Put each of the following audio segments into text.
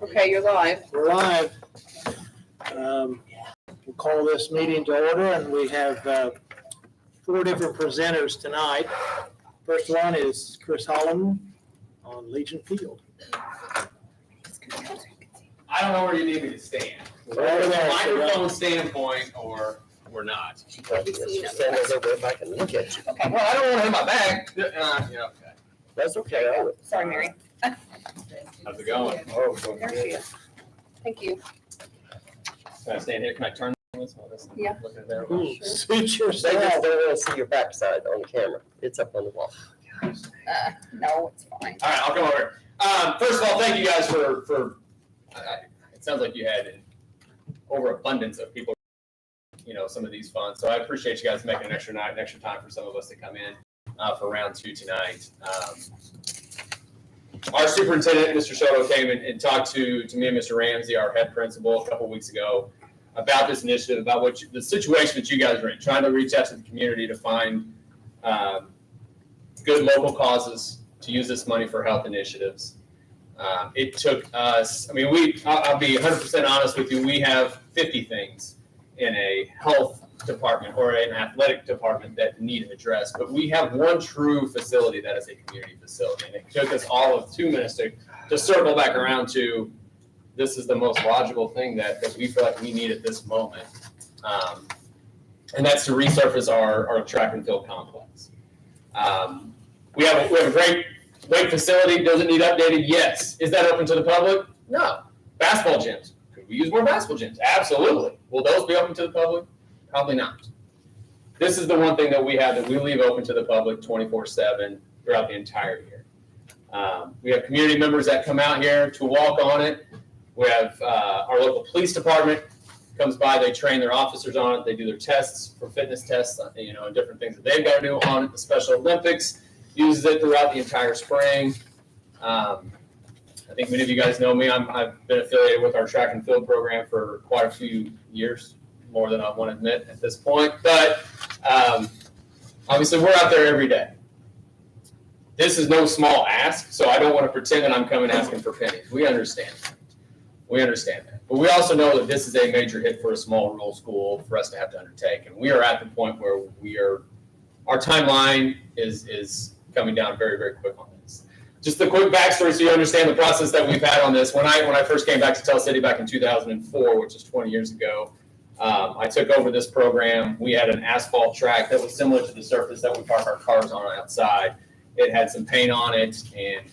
Okay, you're live. We're live. We'll call this meeting to order, and we have 4 different presenters tonight. First one is Chris Holland on Legion Field. I don't know where you need me to stand. Right there. Microphone standpoint or not. Stand over there back and look at you. Okay, Well, I don't want to hit my back. Yeah, okay. That's okay. sorry, Mary. How's it going? Oh, There she is. Thank you. Can I stand here? Can I turn this? Yeah. Look at there. Ooh, suit They just yourself. don't want to see your backside on the camera. It's up on the wall. No, it's fine. All right, I'll come over. First of all, thank you guys for it sounds like you had an overabundance of people, some of these funds. So I appreciate you guys making an extra night, an extra time for some of us to come in for round 2 tonight. Our superintendent, Mr. Soto, came and talked to me and Mr. Ramsey, our head principal, a couple weeks ago about this initiative, about the situation that you guys are in, trying to reach out to the community to find good local causes to use this money for health initiatives. It took us, I'll be 100% honest with you, we have 50 things in a health department or an athletic department that need addressed, but we have one true facility that is a community facility. And it took us all of 2 minutes to circle back around to this is the most logical thing that we feel like we need at this moment. And that's to resurface our track and field complex. We have a great weight facility. Does it need updated? Yes. Is that open to the public? No. Basketball gyms. Could we use more basketball gyms? Absolutely. Will those be open to the public? Probably not. This is the one thing that we have that we leave open to the public 24/7 throughout the entire year. We have community members that come out here to walk on it. We have our local police department comes by, they train their officers on it, they do their tests for fitness tests, and different things that they've got to do on it. The Special Olympics uses it throughout the entire spring. I think many of you guys know me. I've been affiliated with our track and field program for quite a few years, more than I want to admit at this point. But obviously, we're out there every day. This is no small ask, so I don't want to pretend that I'm coming asking for pennies. We understand that. We understand that. But we also know that this is a major hit for a small rural school for us to have to undertake. And we are at the point where our timeline is coming down very, very quick on this. Just a quick backstory so you understand the process that we've had on this. When I first came back to Tell City back in 2004, which is 20 years ago, I took over this program. We had an asphalt track that was similar to the surface that we park our cars on outside. It had some paint on it, and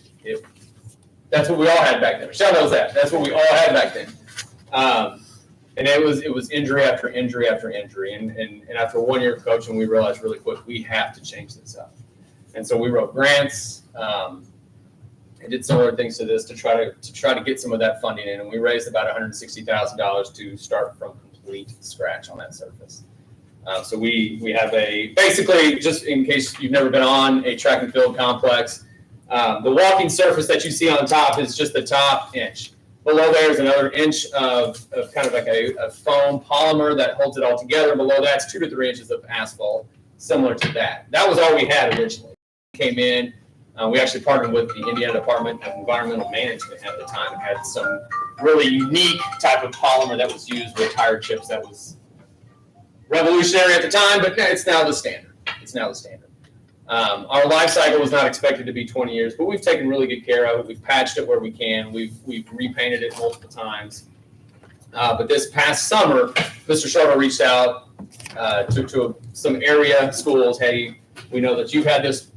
that's what we all had back then. Michelle knows that. That's what we all had back then. And it was injury after injury after injury. And after 1 year of coaching, we realized really quick we have to change this up. And so we wrote grants and did similar things to this to try to get some of that funding in. And we raised about $160,000 to start from complete scratch on that surface. So we have basically, just in case you've never been on a track and field complex, the walking surface that you see on top is just the top inch. Below there is another inch of kind of like a foam polymer that holds it all together. Below that's 2 to 3 inches of asphalt, similar to that. That was all we had originally. Came in, we actually partnered with the Indiana Department of Environmental Management at the time and had some really unique type of polymer that was used with tire chips that was revolutionary at the time, but it's now the standard. It's now the standard. Our life cycle was not expected to be 20 years, but we've taken really good care of it. We've patched it where we can. We've repainted it multiple times. But this past summer, Mr. Soto reached out to some area schools. Hey, we know that you've had this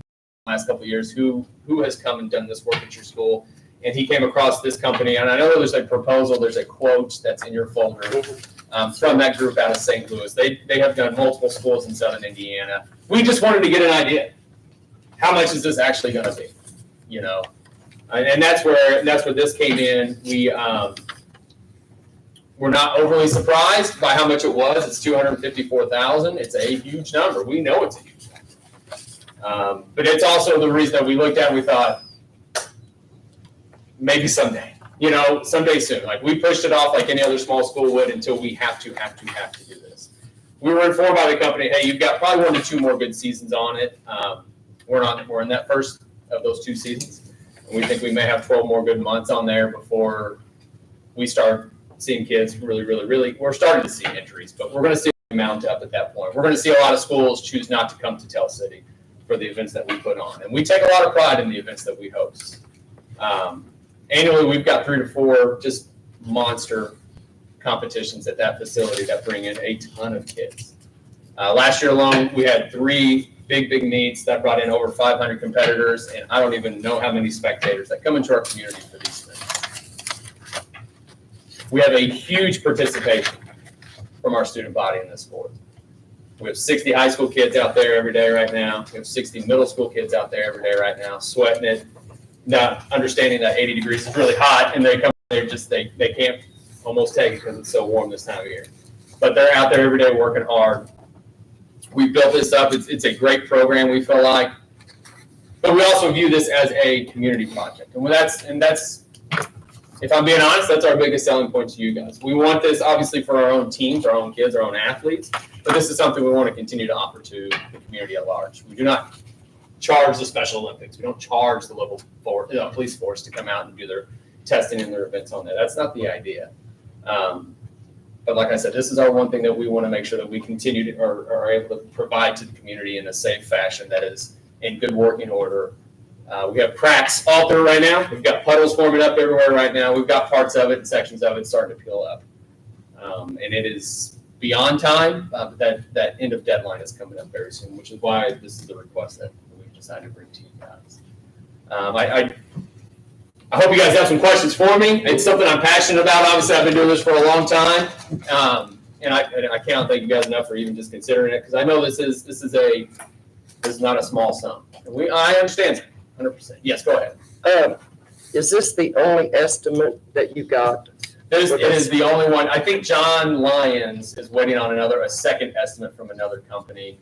the last couple of years. Who has come and done this work at your school? And he came across this company, and I know there's a proposal, there's a quote that's in your folder from that group out of St. Louis. They have done multiple schools in Southern Indiana. We just wanted to get an idea. How much is this actually going to be? And that's where this came in. We're not overly surprised by how much it was. It's $254,000. It's a huge number. We know it's a huge number. But it's also the reason that we looked at it, we thought, maybe someday, someday soon. Like, we pushed it off like any other small school would until we have to do this. We were informed by the company, hey, you've got probably 1 to 2 more good seasons on it. We're in that first of those 2 seasons. And we think we may have 12 more good months on there before we start seeing kids really, we're starting to see injuries, but we're going to see them mount up at that point. We're going to see a lot of schools choose not to come to Tell City for the events that we put on. And we take a lot of pride in the events that we host. Annually, we've got 3 to 4 just monster competitions at that facility that bring in a ton of kids. Last year alone, we had 3 big meets that brought in over 500 competitors, and I don't even know how many spectators that come into our community for these things. We have a huge participation from our student body in this sport. We have 60 high school kids out there every day right now. We have 60 middle school kids out there every day right now, sweating it, not understanding that 80 degrees is really hot, and they come, they can't almost take it because it's so warm this time of year. But they're out there every day working hard. We built this up. It's a great program, we feel like. But we also view this as a community project. And that's, if I'm being honest, that's our biggest selling point to you guys. We want this obviously for our own teams, our own kids, our own athletes, but this is something we want to continue to offer to the community at large. We do not charge the Special Olympics. We don't charge the local police force to come out and do their testing and their events on there. That's not the idea. But like I said, this is our one thing that we want to make sure that we continue to are able to provide to the community in a safe fashion that is in good working order. We have cracks all through right now. We've got puddles forming up everywhere right now. We've got parts of it and sections of it starting to peel up. And it is beyond time. That end of deadline is coming up very soon, which is why this is the request that we've decided to bring to you guys. I hope you guys have some questions for me. It's something I'm passionate about. Obviously, I've been doing this for a long time, and I cannot thank you guys enough for even just considering it, because I know this is not a small sum. I understand, 100%. Yes, go ahead. Is this the only estimate that you got? It is the only one. I think John Lyons is waiting on a second estimate from another company.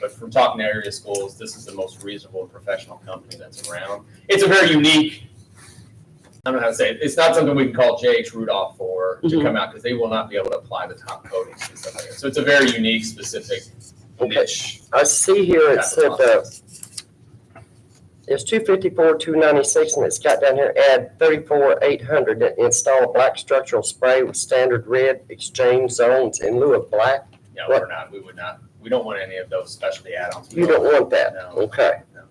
But from talking to area schools, this is the most reasonable and professional company that's around. It's a very unique, I don't know how to say it. It's not something we can call J.H. Rudolph for to come out, because they will not be able to apply the top coatings and stuff like that. So it's a very unique, specific niche. I see here it said it's $254,296, and it's got down here add $34,800 to install a black structural spray with standard red exchange zones in lieu of black. Yeah, we're not. We would not. We don't want any of those specialty add-ons. You don't want that. No. Okay. No.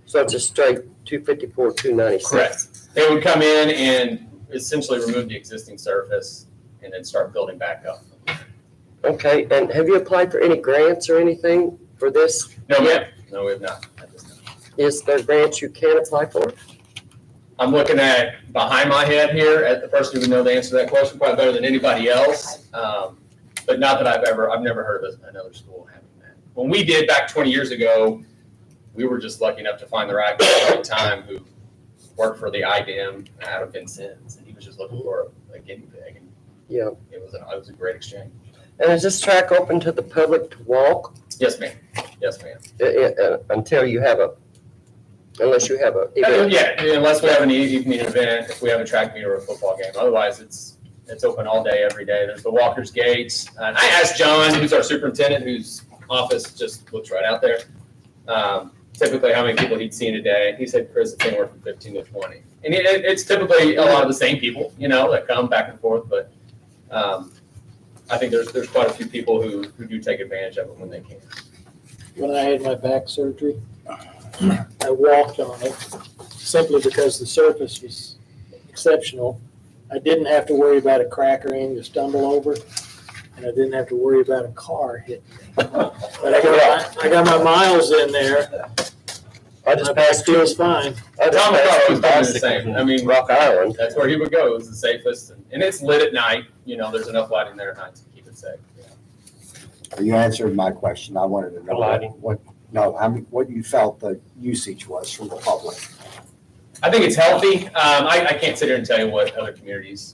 So it's a straight $254,296. Correct. They would come in and essentially remove the existing surface and then start building back up. Okay, and have you applied for any grants or anything for this? No, we have not. At this time. Is there grants you can apply for? I'm looking at behind my head here at the person who would know the answer to that question probably better than anybody else. But not that I've never heard of another school having that. When we did back 20 years ago, we were just lucky enough to find the right guy at the right time who worked for the IDM out of Vincennes, and he was just looking for a guinea pig. And Yeah. it was a great exchange. And is this track open to the public to walk? Yes, ma'am. Yes, ma'am. Until you have unless you have a event? Yeah, unless we have an evening event, if we have a track meet or a football game. Otherwise, it's open all day, every day. There's the Walker's Gates. And I asked John, who's our superintendent, whose office just looks right out there, typically how many people he'd seen a day. He said, Chris, it's anywhere from 15 to 20. And it's typically a lot of the same people, that come back and forth. But I think there's quite a few people who do take advantage of it when they can. When I had my back surgery, I walked on it simply because the surface was exceptional. I didn't have to worry about a crack or anything to stumble over, and I didn't have to worry about a car hitting me. But I got my miles in there. I just My back passed feels fine. Tom McCullough was doing the same. I mean, Rock Island. that's where he would go. It was the safest. And it's lit at night. There's enough lighting there at night to keep it safe. You answered my question. I wanted to know what you felt the usage was from the public. I think it's healthy. I can't sit here and tell you what other communities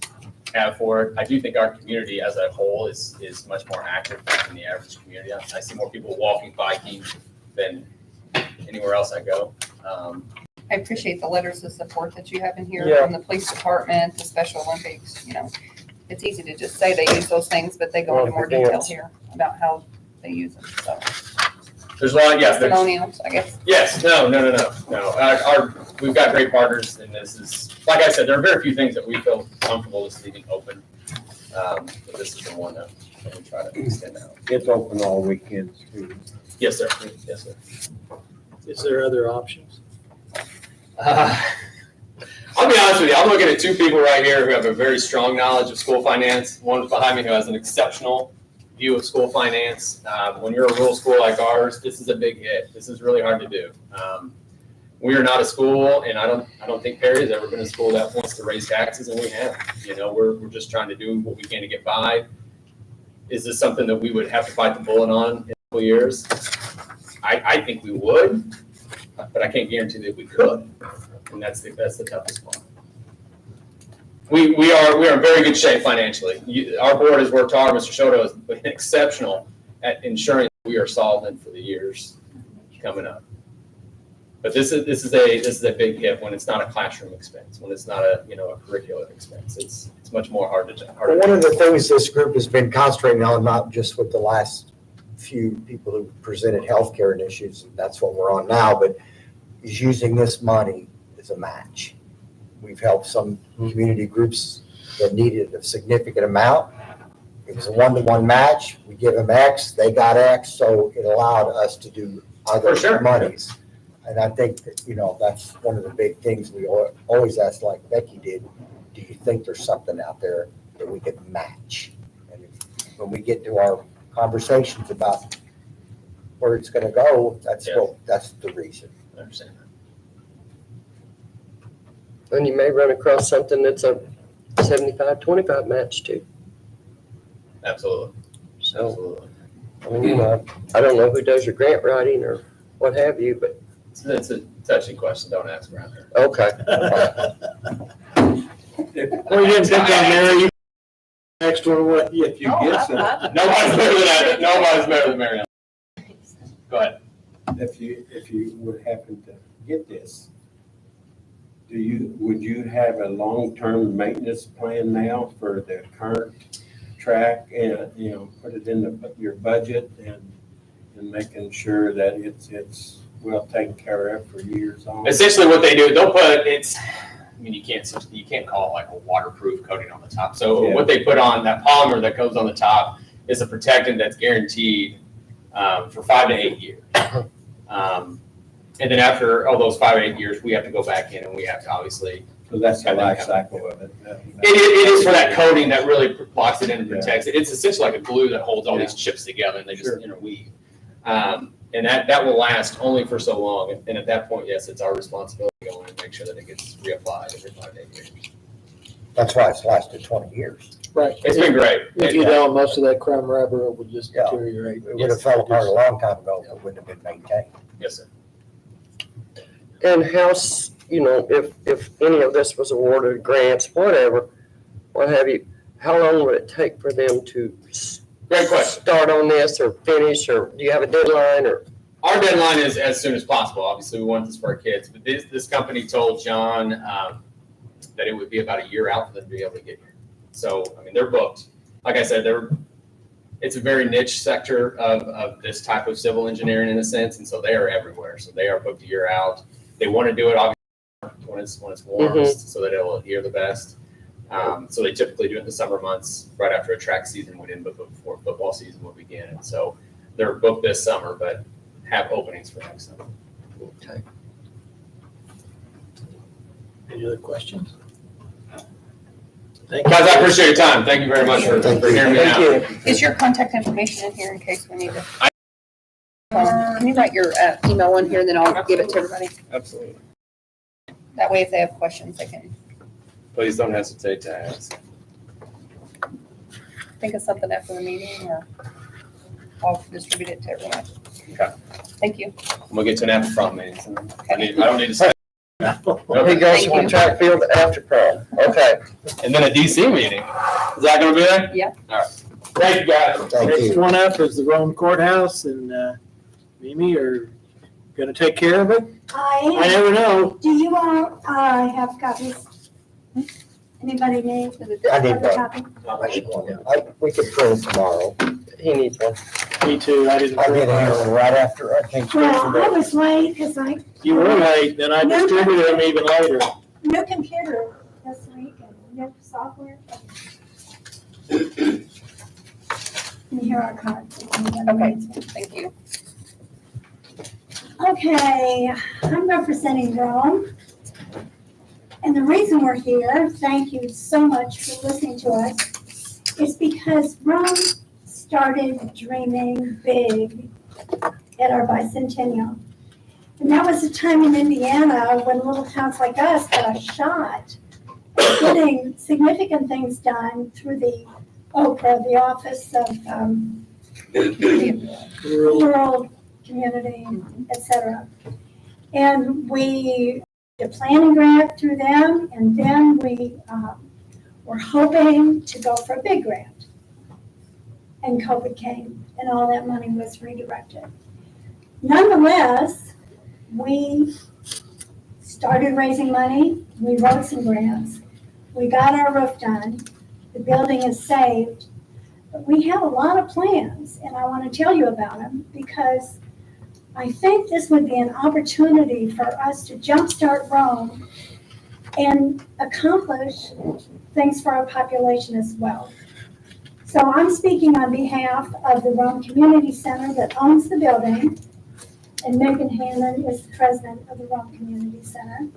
have for it. I do think our community as a whole is much more active than the average community. I see more people walking, biking than anywhere else I go. I appreciate the letters of support that you have in here Yeah. from the police department, the Special Olympics, It's easy to just say they use those things, but they go into more detail here about how they use them, so. There's a lot, yeah. there's- Testimonials, I guess. Yes, no. We've got great partners, and this is, like I said, there are very few things that we feel comfortable just leaving open. But this is the one that we try to extend out. It's open all weekends too. Yes, sir. Yes, sir. Is there other options? I'll be honest with you, I'm looking at two people right here who have a very strong knowledge of school finance. One's behind me who has an exceptional view of school finance. When you're a rural school like ours, this is a big hit. This is really hard to do. We are not a school, and I don't think Perry has ever been a school that wants to raise taxes, and we have. We're just trying to do what we can to get by. Is this something that we would have to bite the bullet on in a couple years? I think we would, but I can't guarantee that we could, and that's the toughest part. We are in very good shape financially. Our board has worked hard. Mr. Shoto has been exceptional at ensuring we are solvent for the years coming up. But this is a big hit when it's not a classroom expense, when it's not a curricular expense. It's much more hard to. Well, one of the things this group has been concentrating on, not just with the last few people who presented healthcare issues, and that's what we're on now, but is using this money as a match. We've helped some community groups that needed a significant amount. It was a one-to-one match. We give them X, they got X, so it allowed us to do other For sure. monies. And I think that, that's one of the big things we always ask, like Becky did, do you think there's something out there that we could match? And when we get to our conversations about where it's gonna go, that's the reason. I understand that. And you may run across something that's a 75-25 match too. Absolutely. So, Absolutely. I mean, I don't know who does your grant writing or what have you, but It's a touchy question. Don't ask around here. okay. Well, you didn't think on Mary, you next one, what, If you get some, Nobody's better than that. Nobody's better than Mary Ellen. Go ahead. if you would happen to get this, would you have a long-term maintenance plan now for the current track and, put it in your budget and making sure that it's well taken care of for years on? Essentially, what they do, they'll put you can't call it like a waterproof coating on the top. So Yeah. what they put on, that polymer that goes on the top, is a protectant that's guaranteed for 5 to 8 years. And then after all those 5 to 8 years, we have to go back in and we have to obviously. So that's the life cycle of it. It is for that coating that really locks it in and protects it. It's essentially like a glue that holds all these chips together and they just interweave. And that will last only for so long. And at that point, yes, it's our responsibility to go in and make sure that it gets reapplied every 5 to 8 years. That's why it's lasted 20 years. right. It's been great. If you don't, most of that crumb rubber it would just Yeah. deteriorate. It would have fell apart a long time ago if it wouldn't have been maintained. Yes, sir. And if any of this was awarded grants, whatever, what have you, how long would it take for them to Great question. start on this or finish, or do you have a deadline or? Our deadline is as soon as possible. Obviously, we want this for our kids, but this company told John that it would be about a year out for them to be able to get here. So, I mean, they're booked. Like I said, it's a very niche sector of this type of civil engineering in a sense, and so they are everywhere. So they are booked a year out. They want to do it obviously when it's warmest, so that it'll adhere the best. So they typically do it in the summer months, right after a track season would end, but before football season would begin. And so they're booked this summer, but have openings for next summer. Okay. Any other questions? Guys, I appreciate your time. Thank you very much for hearing me out. Is your contact information in here in case we need to? Can you write your email in here and then I'll give it to everybody? Absolutely. That way if they have questions, they can Please don't hesitate to ask. think of something after the meeting or I'll distribute it to everyone. Okay. Thank you. I'm gonna get to an after prom meeting. So I don't need to say. He Okay. goes Thank from you. track field to after prom. Okay. And then a DC meeting. Is that gonna be there? Yeah. All right. Thank you, guys. Thank Next you. one up is the Rome Courthouse, and Mimi are gonna take care of it? I I never know. do you all have copies? Anybody need? Is it this I need one? one. Copy? We can print tomorrow. He needs one. Me too, I didn't. I did handle it right after, I came straight from Well, I bed. was late because I You were late, then I distributed them even later. new computer this week and new software. And here are cards. Okay, thank you. Okay, I'm representing Rome. And the reason we're here, thank you so much for listening to us, is because Rome started dreaming big at our bicentennial. And that was a time in Indiana when little towns like us got a shot at getting significant things done through the OPRA, the Office of Rural Community, et cetera. And we did a planning grant through them, and then we were hoping to go for a big grant. And COVID came, and all that money was redirected. Nonetheless, we started raising money, we wrote some grants, we got our roof done, the building is saved, but we have a lot of plans, and I want to tell you about them because I think this would be an opportunity for us to jumpstart Rome and accomplish things for our population as well. So I'm speaking on behalf of the Rome Community Center that owns the building, and Megan Hannon is the president of the Rome Community Center.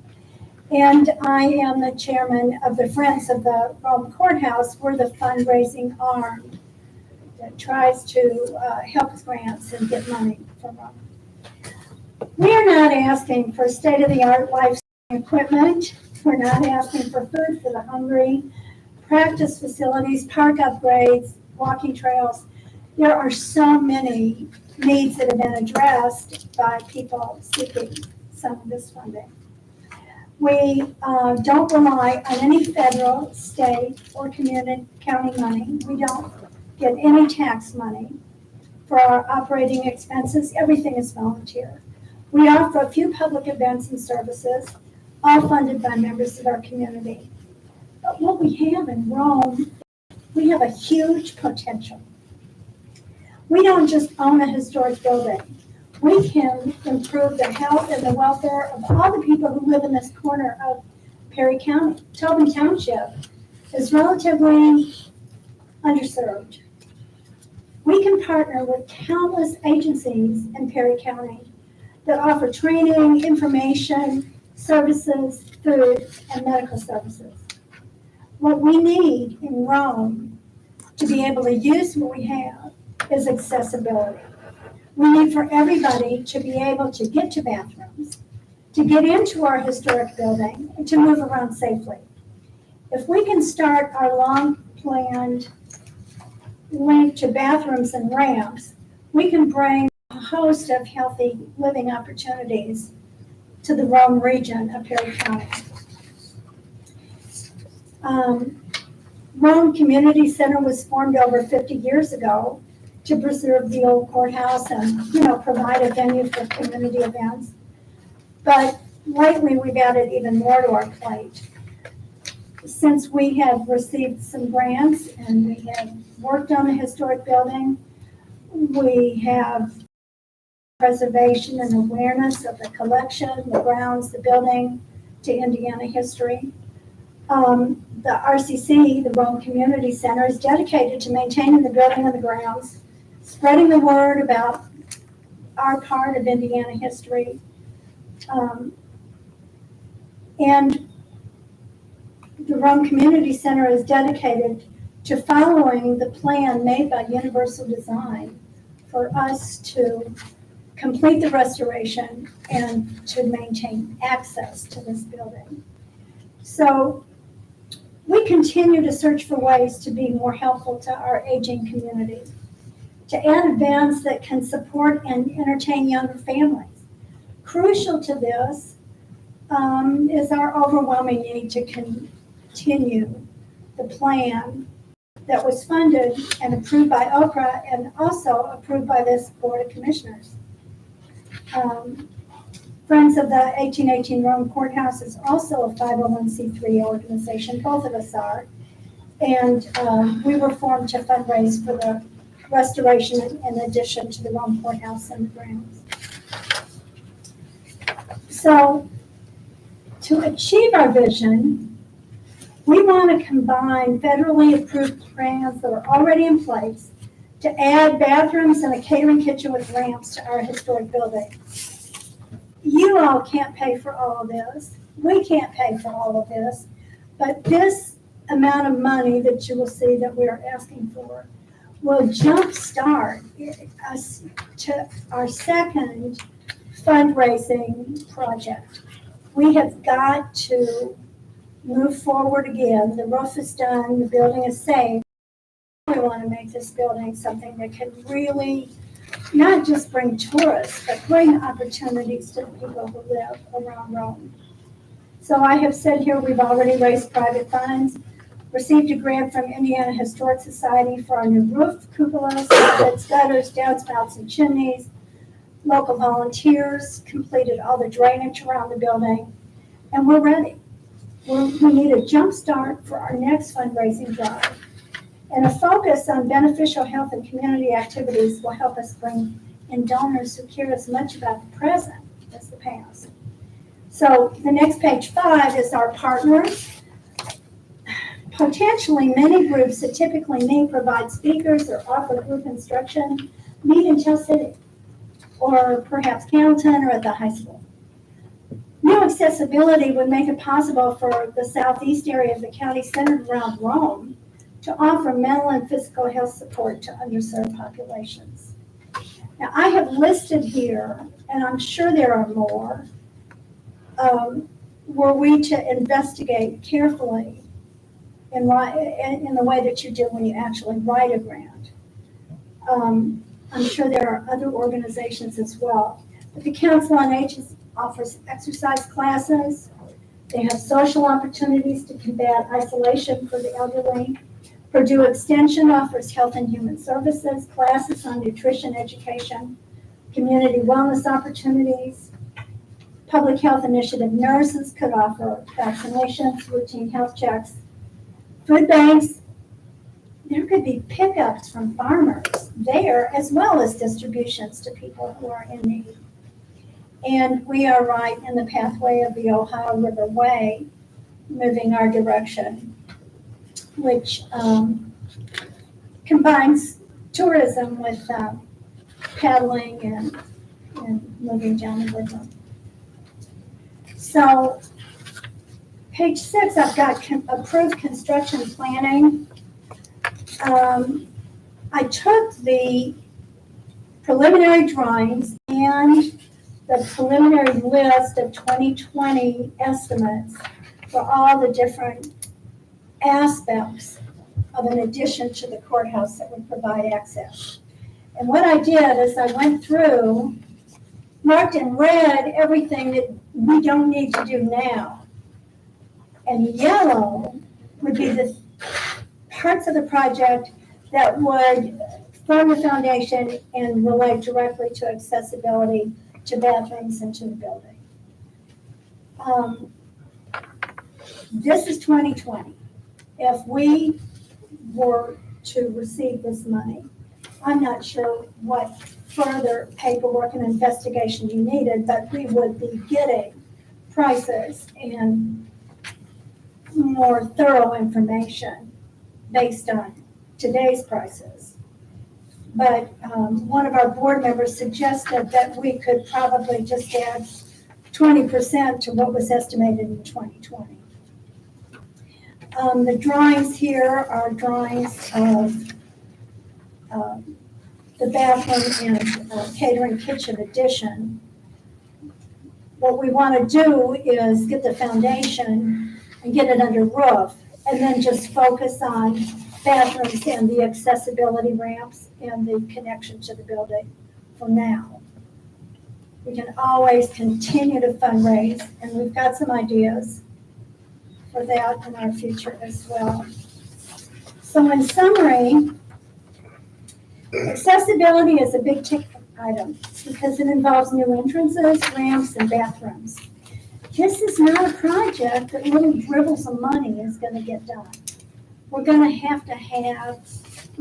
And I am the chairman of the Friends of the Rome Courthouse. We're the fundraising arm that tries to help with grants and get money from Rome. We are not asking for state-of-the-art life-saving equipment. We're not asking for food for the hungry, practice facilities, park upgrades, walking trails. There are so many needs that have been addressed by people seeking some of this funding. We don't rely on any federal, state, or community county money. We don't get any tax money for our operating expenses. Everything is volunteer. We offer a few public events and services, all funded by members of our community. But what we have in Rome, we have a huge potential. We don't just own a historic building. We can improve the health and the welfare of all the people who live in this corner of Perry County. Tobin Township is relatively underserved. We can partner with countless agencies in Perry County that offer training, information, services, food, and medical services. What we need in Rome to be able to use what we have is accessibility. We need for everybody to be able to get to bathrooms, to get into our historic building, and to move around safely. If we can start our long-planned link to bathrooms and ramps, we can bring a host of healthy living opportunities to the Rome region of Perry County. Rome Community Center was formed over 50 years ago to preserve the old courthouse and, provide a venue for community events. But lately, we've added even more to our plate. Since we have received some grants and we have worked on a historic building, we have preservation and awareness of the collection, the grounds, the building to Indiana history. The RCC, the Rome Community Center, is dedicated to maintaining the building and the grounds, spreading the word about our part of Indiana history. And the Rome Community Center is dedicated to following the plan made by Universal Design for us to complete the restoration and to maintain access to this building. So we continue to search for ways to be more helpful to our aging community, to add events that can support and entertain younger families. Crucial to this is our overwhelming need to continue the plan that was funded and approved by OPRA and also approved by this Board of Commissioners. Friends of the 1818 Rome Courthouse is also a 501c3 organization. Both of us are. And we were formed to fundraise for the restoration in addition to the Rome Courthouse and the grounds. So to achieve our vision, we want to combine federally approved plans that are already in place to add bathrooms and a catering kitchen with ramps to our historic building. You all can't pay for all of this. We can't pay for all of this. But this amount of money that you will see that we are asking for will jumpstart us to our second fundraising project. We have got to move forward again. The roof is done, the building is safe. We want to make this building something that can really not just bring tourists, but bring opportunities to the people who live around Rome. So I have said here, we've already raised private funds, received a grant from Indiana Historic Society for our new roof, cupolas, gutters, downspouts, and chimneys. Local volunteers completed all the drainage around the building, and we're ready. We need a jump start for our next fundraising drive. And a focus on beneficial health and community activities will help us bring in donors who care as much about the present as the past. So the next page 5 is our partners. Potentially many groups that typically may provide speakers or offer group instruction meet in Tell City, or perhaps Candleton or at the high school. New accessibility would make it possible for the southeast area of the county centered around Rome to offer mental and physical health support to underserved populations. Now, I have listed here, and I'm sure there are more, were we to investigate carefully in the way that you do when you actually write a grant. I'm sure there are other organizations as well. But the Council on Aging offers exercise classes. They have social opportunities to combat isolation for the elderly. Purdue Extension offers health and human services, classes on nutrition education, community wellness opportunities. Public Health Initiative nurses could offer vaccinations, routine health checks. Food banks, there could be pickups from farmers there as well as distributions to people who are in need. And we are right in the pathway of the Ohio River Way, moving our direction, which combines tourism with paddling and moving down the river. So page 6, I've got approved construction planning. I took the preliminary drawings and the preliminary list of 2020 estimates for all the different aspects of an addition to the courthouse that would provide access. And what I did is I went through, marked in red everything that we don't need to do now. And yellow would be the parts of the project that would form the foundation and relate directly to accessibility to bathrooms and to the building. This is 2020. If we were to receive this money, I'm not sure what further paperwork and investigation you needed, but we would be getting prices and more thorough information based on today's prices. But one of our board members suggested that we could probably just add 20% to what was estimated in 2020. The drawings here are drawings of the bathroom and catering kitchen addition. What we want to do is get the foundation and get it under roof, and then just focus on bathrooms and the accessibility ramps and the connection to the building for now. We can always continue to fundraise, and we've got some ideas for that in our future as well. So in summary, accessibility is a big ticket item because it involves new entrances, ramps, and bathrooms. This is not a project that little dribbles of money is going to get done. We're going to have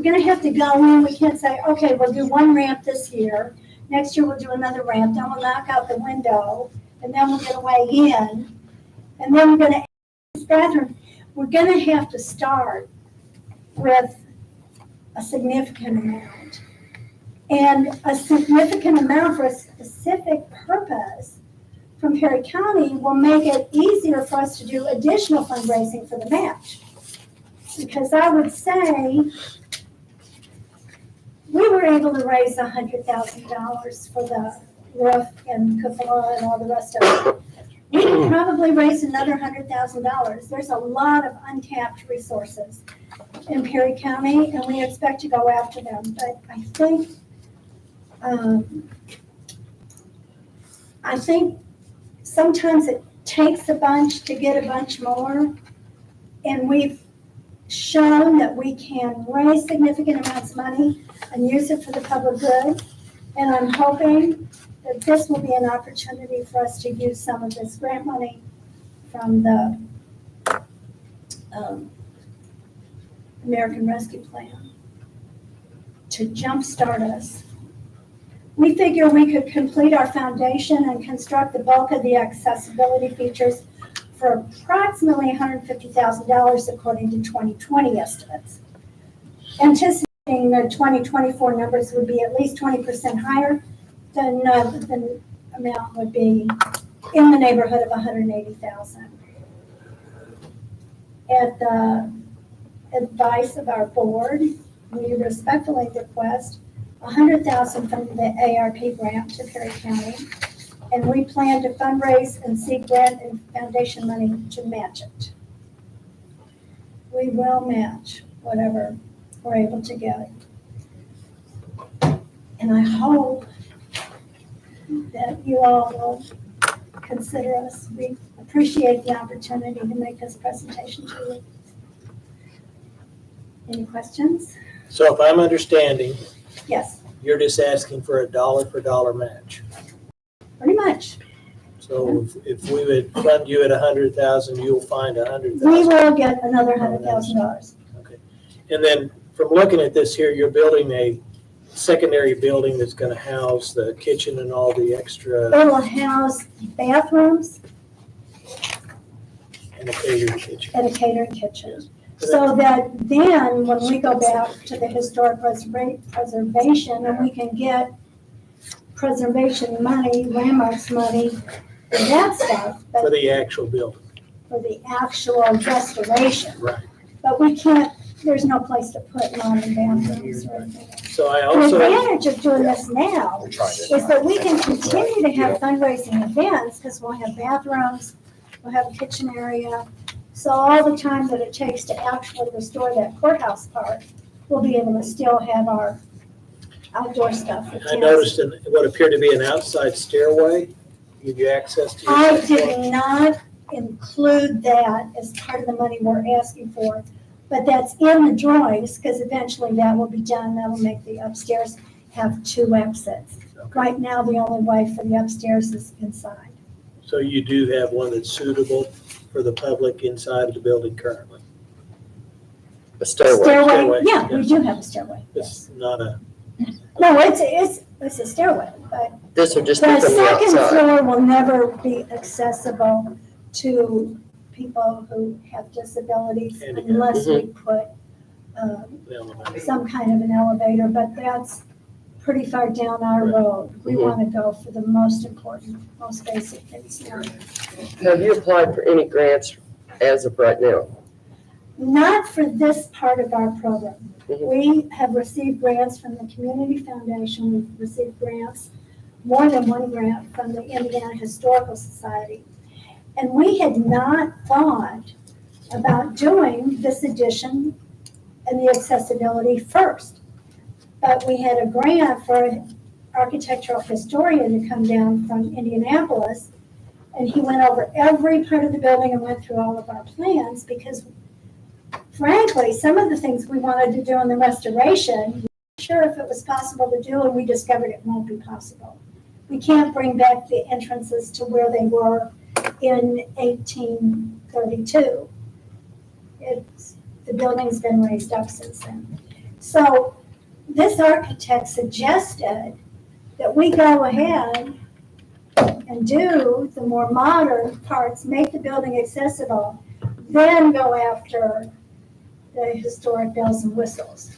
we're gonna have to go in, we can't say, okay, we'll do one ramp this year, next year we'll do another ramp, then we'll knock out the window, and then we'll get a way in, and then we're gonna add this bathroom. We're gonna have to start with a significant amount. And a significant amount for a specific purpose from Perry County will make it easier for us to do additional fundraising for the match. Because I would say, we were able to raise $100,000 for the roof and cupola and all the rest of it. We could probably raise another $100,000. There's a lot of untapped resources in Perry County, and we expect to go after them. But I think sometimes it takes a bunch to get a bunch more, and we've shown that we can raise significant amounts of money and use it for the public good. And I'm hoping that this will be an opportunity for us to use some of this grant money from the American Rescue Plan to jumpstart us. We figure we could complete our foundation and construct the bulk of the accessibility features for approximately $150,000 according to 2020 estimates. Anticipating the 2024 numbers would be at least 20% higher, then the amount would be in the neighborhood of $180,000. At the advice of our board, we respectfully request $100,000 from the ARP grant to Perry County, and we plan to fundraise and seek grant and foundation money to match it. We will match whatever we're able to get. And I hope that you all will consider us. We appreciate the opportunity to make this presentation to you. Any questions? So if I'm understanding, Yes, you're just asking for a dollar for dollar match. pretty much. So if we would fund you at 100,000, you'll find We 100,000. will get another $100,000. Okay. And then from looking at this here, you're building a secondary building that's gonna house the kitchen and all the extra It will house bathrooms and a catering kitchen. and a catering kitchen. So that then, when we go back to the historic preservation, and we can get preservation money, landmarks money, for that stuff, For but the actual building. for the actual restoration. Right. But we can't, there's no place to put mom and bathrooms or anything. So I The also, advantage of doing this now We're trying to. is that we can continue to have fundraising events, because we'll have bathrooms, we'll have a kitchen area. So all the time that it takes to actually restore that courthouse part, we'll be able to still have our outdoor stuff. I noticed in what appeared to be an outside stairway, give you access to. your I second floor. did not include that as part of the money we're asking for, but that's in the drawings, because eventually that will be done. That will make the upstairs have 2 exits. Right now, the only way for the upstairs is inside. So you do have one that's suitable for the public inside of the building currently. A stairway. Stairway, Yeah, we yes. do have a stairway, yes. It's not a, No, it's a stairway, but This would just be the from the second outside. floor will never be accessible to people who have disabilities Handicap. unless we put the element. some kind of an elevator, but that's pretty far down our Right. road. We Mhm. want to go for the most important, most basic things now. Have you applied for any grants as of right now? Not for this part of our program. Mhm. We have received grants from the Community Foundation. We've received grants, more than one grant from the Indiana Historical Society. And we had not thought about doing this addition and the accessibility first. But we had a grant for an architectural historian to come down from Indianapolis. And he went over every part of the building and went through all of our plans, because frankly, some of the things we wanted to do in the restoration, we weren't sure if it was possible to do, and we discovered it won't be possible. We can't bring back the entrances to where they were in 1832. The building's been raised up since then. So this architect suggested that we go ahead and do the more modern parts, make the building accessible, then go after the historic bells and whistles.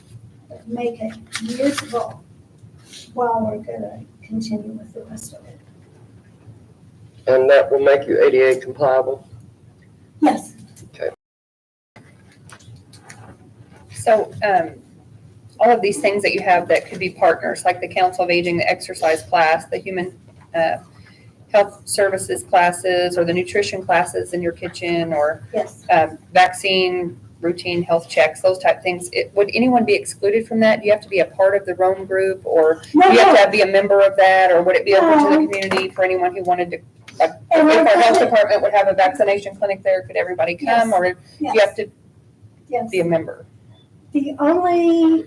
Make it usable while we're gonna continue with the rest of it. And that will make you ADA compliable? Yes, So, all of these things that you have that could be partners, like the Council of Aging, the exercise class, the human, health services classes, or the nutrition classes in your kitchen, or, yes. vaccine, routine health checks, those type things. Would anyone be excluded from that? Do you have to be a part of the Rome group, or No, do you have no. to be a member of that, or would it be open to the No. community for anyone who wanted to? Like, if our health department would have a vaccination clinic there, could everybody come, Yes. or do you have to Yes. be a member? The only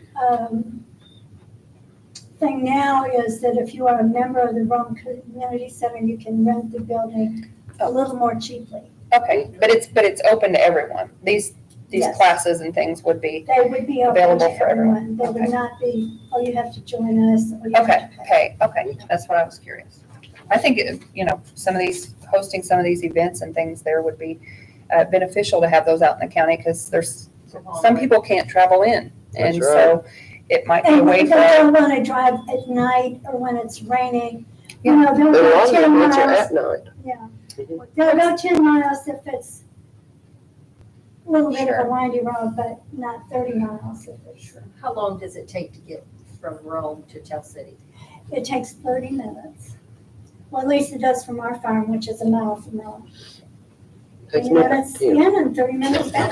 thing now is that if you are a member of the Rome Community Center, you can rent the building a little more cheaply. Okay, but it's open to everyone. These Yes. classes and things would be, They would be open Available to for everyone. everyone. They would Okay. not be, oh, you have to join us, or you have okay, to pay. okay, that's what I was curious. I think, hosting some of these events and things there would be beneficial to have those out in the county, because there's, some people can't travel in. And That's so it might be a And way they for, don't want to drive at night or when it's raining. You know, they'll The go longer 10 ones are miles. at night. Yeah. Mhm. They'll go 10 miles if it's a little bit of Sure. a windy road, but not 30 miles if it's. How long does it take to get from Rome to Tell City? It takes 30 minutes. Well, at least it does from our farm, which is a mile from Rome. Takes 30 me about minutes 10. in and 30 minutes back.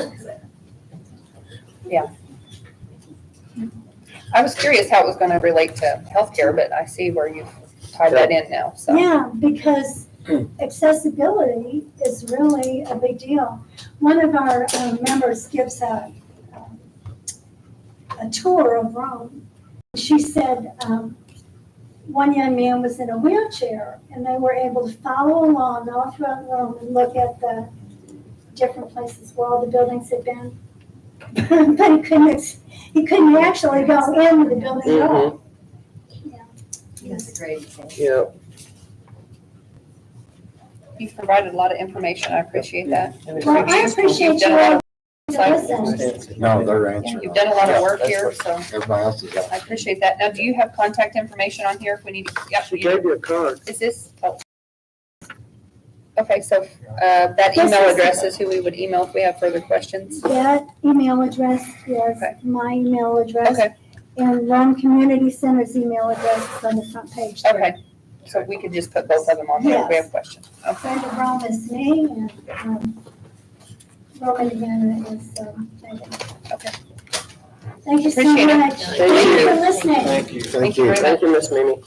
I was curious how it was gonna relate to healthcare, but I see where you've tied that in now, so. Yeah, because accessibility is really a big deal. One of our members gives a tour of Rome. She said one young man was in a wheelchair, and they were able to follow along all throughout Rome and look at the different places where all the buildings had been. But he couldn't actually go into the building at all. That's a great example. Yeah. You've provided a lot of information. I appreciate that. Well, I appreciate You've done you a lot all of- listening. No, they're Yeah, answering. you've done a lot of work Yeah, here, that's so what Everybody else is. I appreciate that. Now, do you have contact information on here if we need to? Yeah, She you- gave you a card. Is this? Oh. Okay, so that email address is who we would email if we have further questions? That email address is Okay. my email address. Okay, And Rome Community Center's email address is on the front page. there. okay. So we could just put both of them on there if we have questions. Okay. Friend of Rome is me, and Rome Indiana is Megan. Okay. Thank you so Appreciate it. much. Thank Thank you you. for listening. Thank you. Thank you very Thank you, Miss Mimi.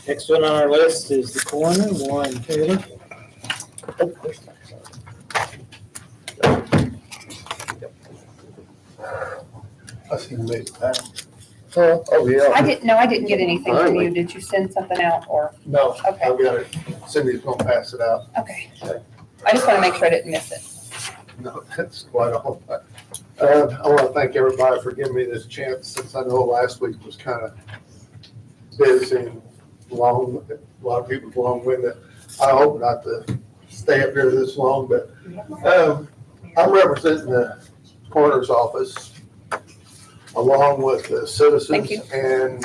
Next one on our list is the coroner, Warren Taylor. I see you made it back. Oh, yeah. I didn't get anything from you. Did you send something out or? No, Okay. I've got it. Cindy's gonna pass it out. Okay. I just want to make sure I didn't miss it. No, that's quite a whole lot. I want to thank everybody for giving me this chance, since I know last week was kind of busy and long, a lot of people's long-winded. I hope not to stay up here this long, but I'm representing the coroner's office along with the citizens Thank you. and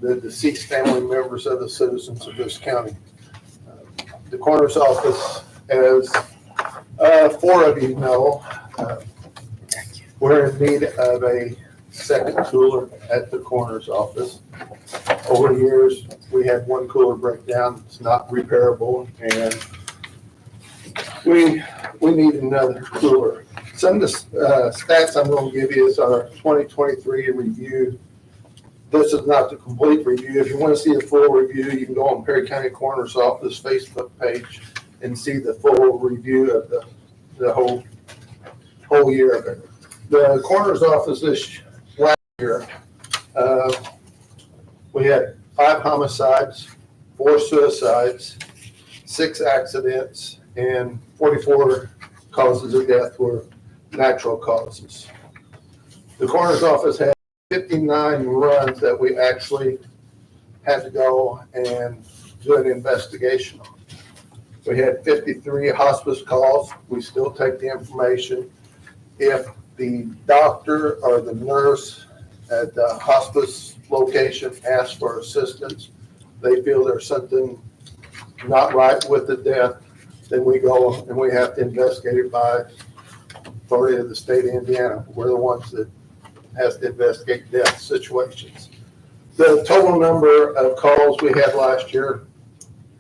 the deceased family members of the citizens of this county. The coroner's office, as 4 of you know, we're in need of a second cooler at the coroner's office. Over the years, we had one cooler break down, it's not repairable, and we need another cooler. Some of the stats I'm going to give you is our 2023 review. This is not the complete review. If you want to see a full review, you can go on Perry County Coroner's Office Facebook page and see the full review of the whole year of it. The coroner's office this last year, we had 5 homicides, 4 suicides, 6 accidents, and 44 causes of death were natural causes. The coroner's office had 59 runs that we actually had to go and do an investigation on. We had 53 hospice calls. We still take the information. If the doctor or the nurse at the hospice location asks for assistance, they feel there's something not right with the death, then we go and we have to investigate it by authority of the state of Indiana. We're the ones that has to investigate death situations. The total number of calls we had last year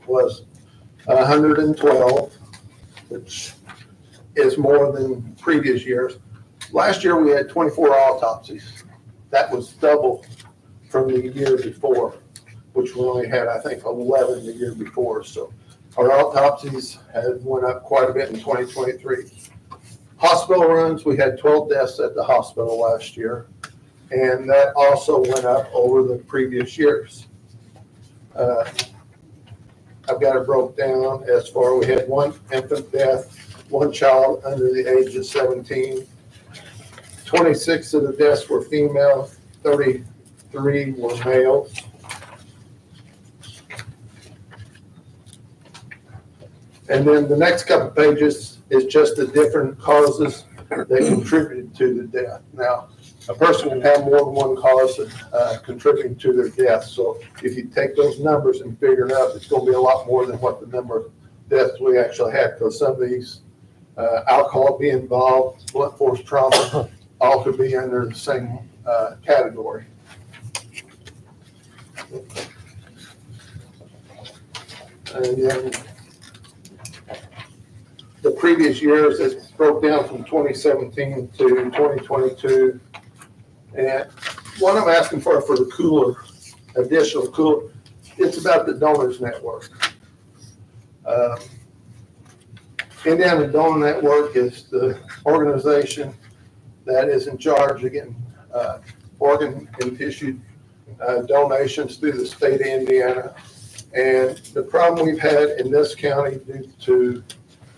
was 112, which is more than previous years. Last year we had 24 autopsies. That was double from the year before, which we only had, I think, 11 the year before. So our autopsies had went up quite a bit in 2023. Hospital runs, we had 12 deaths at the hospital last year, and that also went up over the previous years. I've got it broke down as far, we had 1 infant death, 1 child under the age of 17. 26 of the deaths were female, 33 were males. And then the next couple pages is just the different causes that contributed to the death. Now, a person can have more than one cause contributing to their death. So if you take those numbers and figure it out, it's going to be a lot more than what the number of deaths we actually had, because some of these alcohol be involved, blunt force trauma, all could be under the same category. And then the previous years, it broke down from 2017 to 2022. And what I'm asking for the cooler, additional cooler, it's about the donors network. Indiana Donor Network is the organization that is in charge of getting organ and tissue donations through the state of Indiana. And the problem we've had in this county due to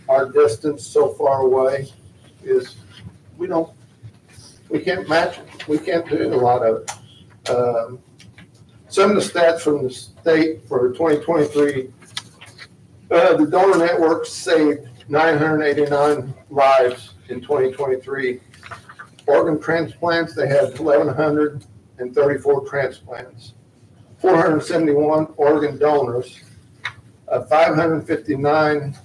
our distance so far away is we can't match it. We can't do a lot of it. Some of the stats from the state for 2023, the donor network saved 989 lives in 2023. Organ transplants, they had 1,134 transplants, 471 organ donors, 559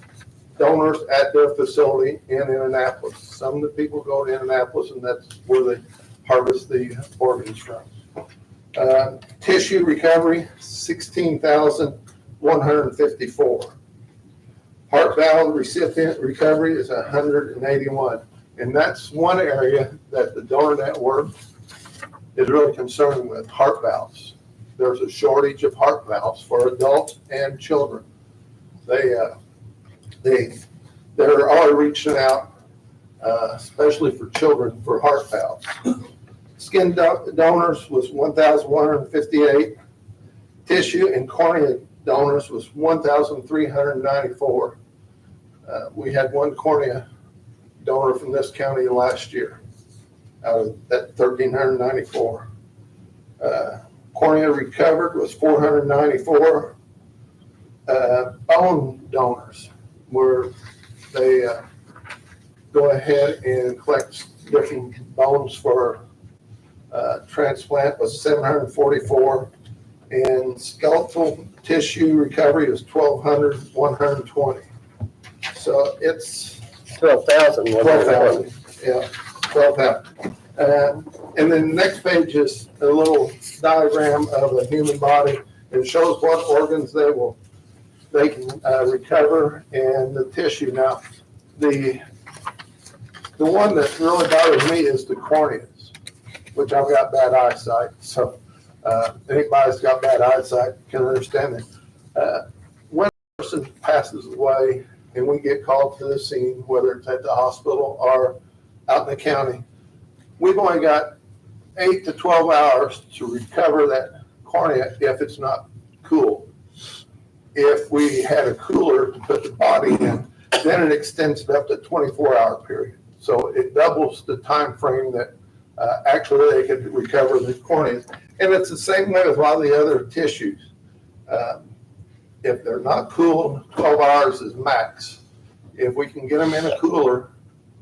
donors at their facility in Indianapolis. Some of the people go to Indianapolis, and that's where they harvest the organs from. Tissue recovery, 16,154. Heart valve recipient recovery is 181. And that's one area that the donor network is really concerned with, heart valves. There's a shortage of heart valves for adults and children. They're already reaching out, especially for children, for heart valves. Skin donors was 1,158. Tissue and cornea donors was 1,394. We had 1 cornea donor from this county last year out of that 1,394. Cornea recovered was 494. Bone donors, where they go ahead and collect different bones for transplant, was 744. And skeletal tissue recovery is 120. So it's 12,000. 12,000, yeah, 12,000. And then the next page is a little diagram of a human body. It shows what organs they can recover, and the tissue. Now, the one that really bothers me is the corneas, which I've got bad eyesight. So anybody's got bad eyesight can understand it. When a person passes away and we get called to the scene, whether it's at the hospital or out in the county, we've only got 8 to 12 hours to recover that cornea if it's not cool. If we had a cooler to put the body in, then it extends it up to 24-hour period. So it doubles the time frame that actually they could recover the corneas. And it's the same way with a lot of the other tissues. If they're not cooled, 12 hours is max. If we can get them in a cooler,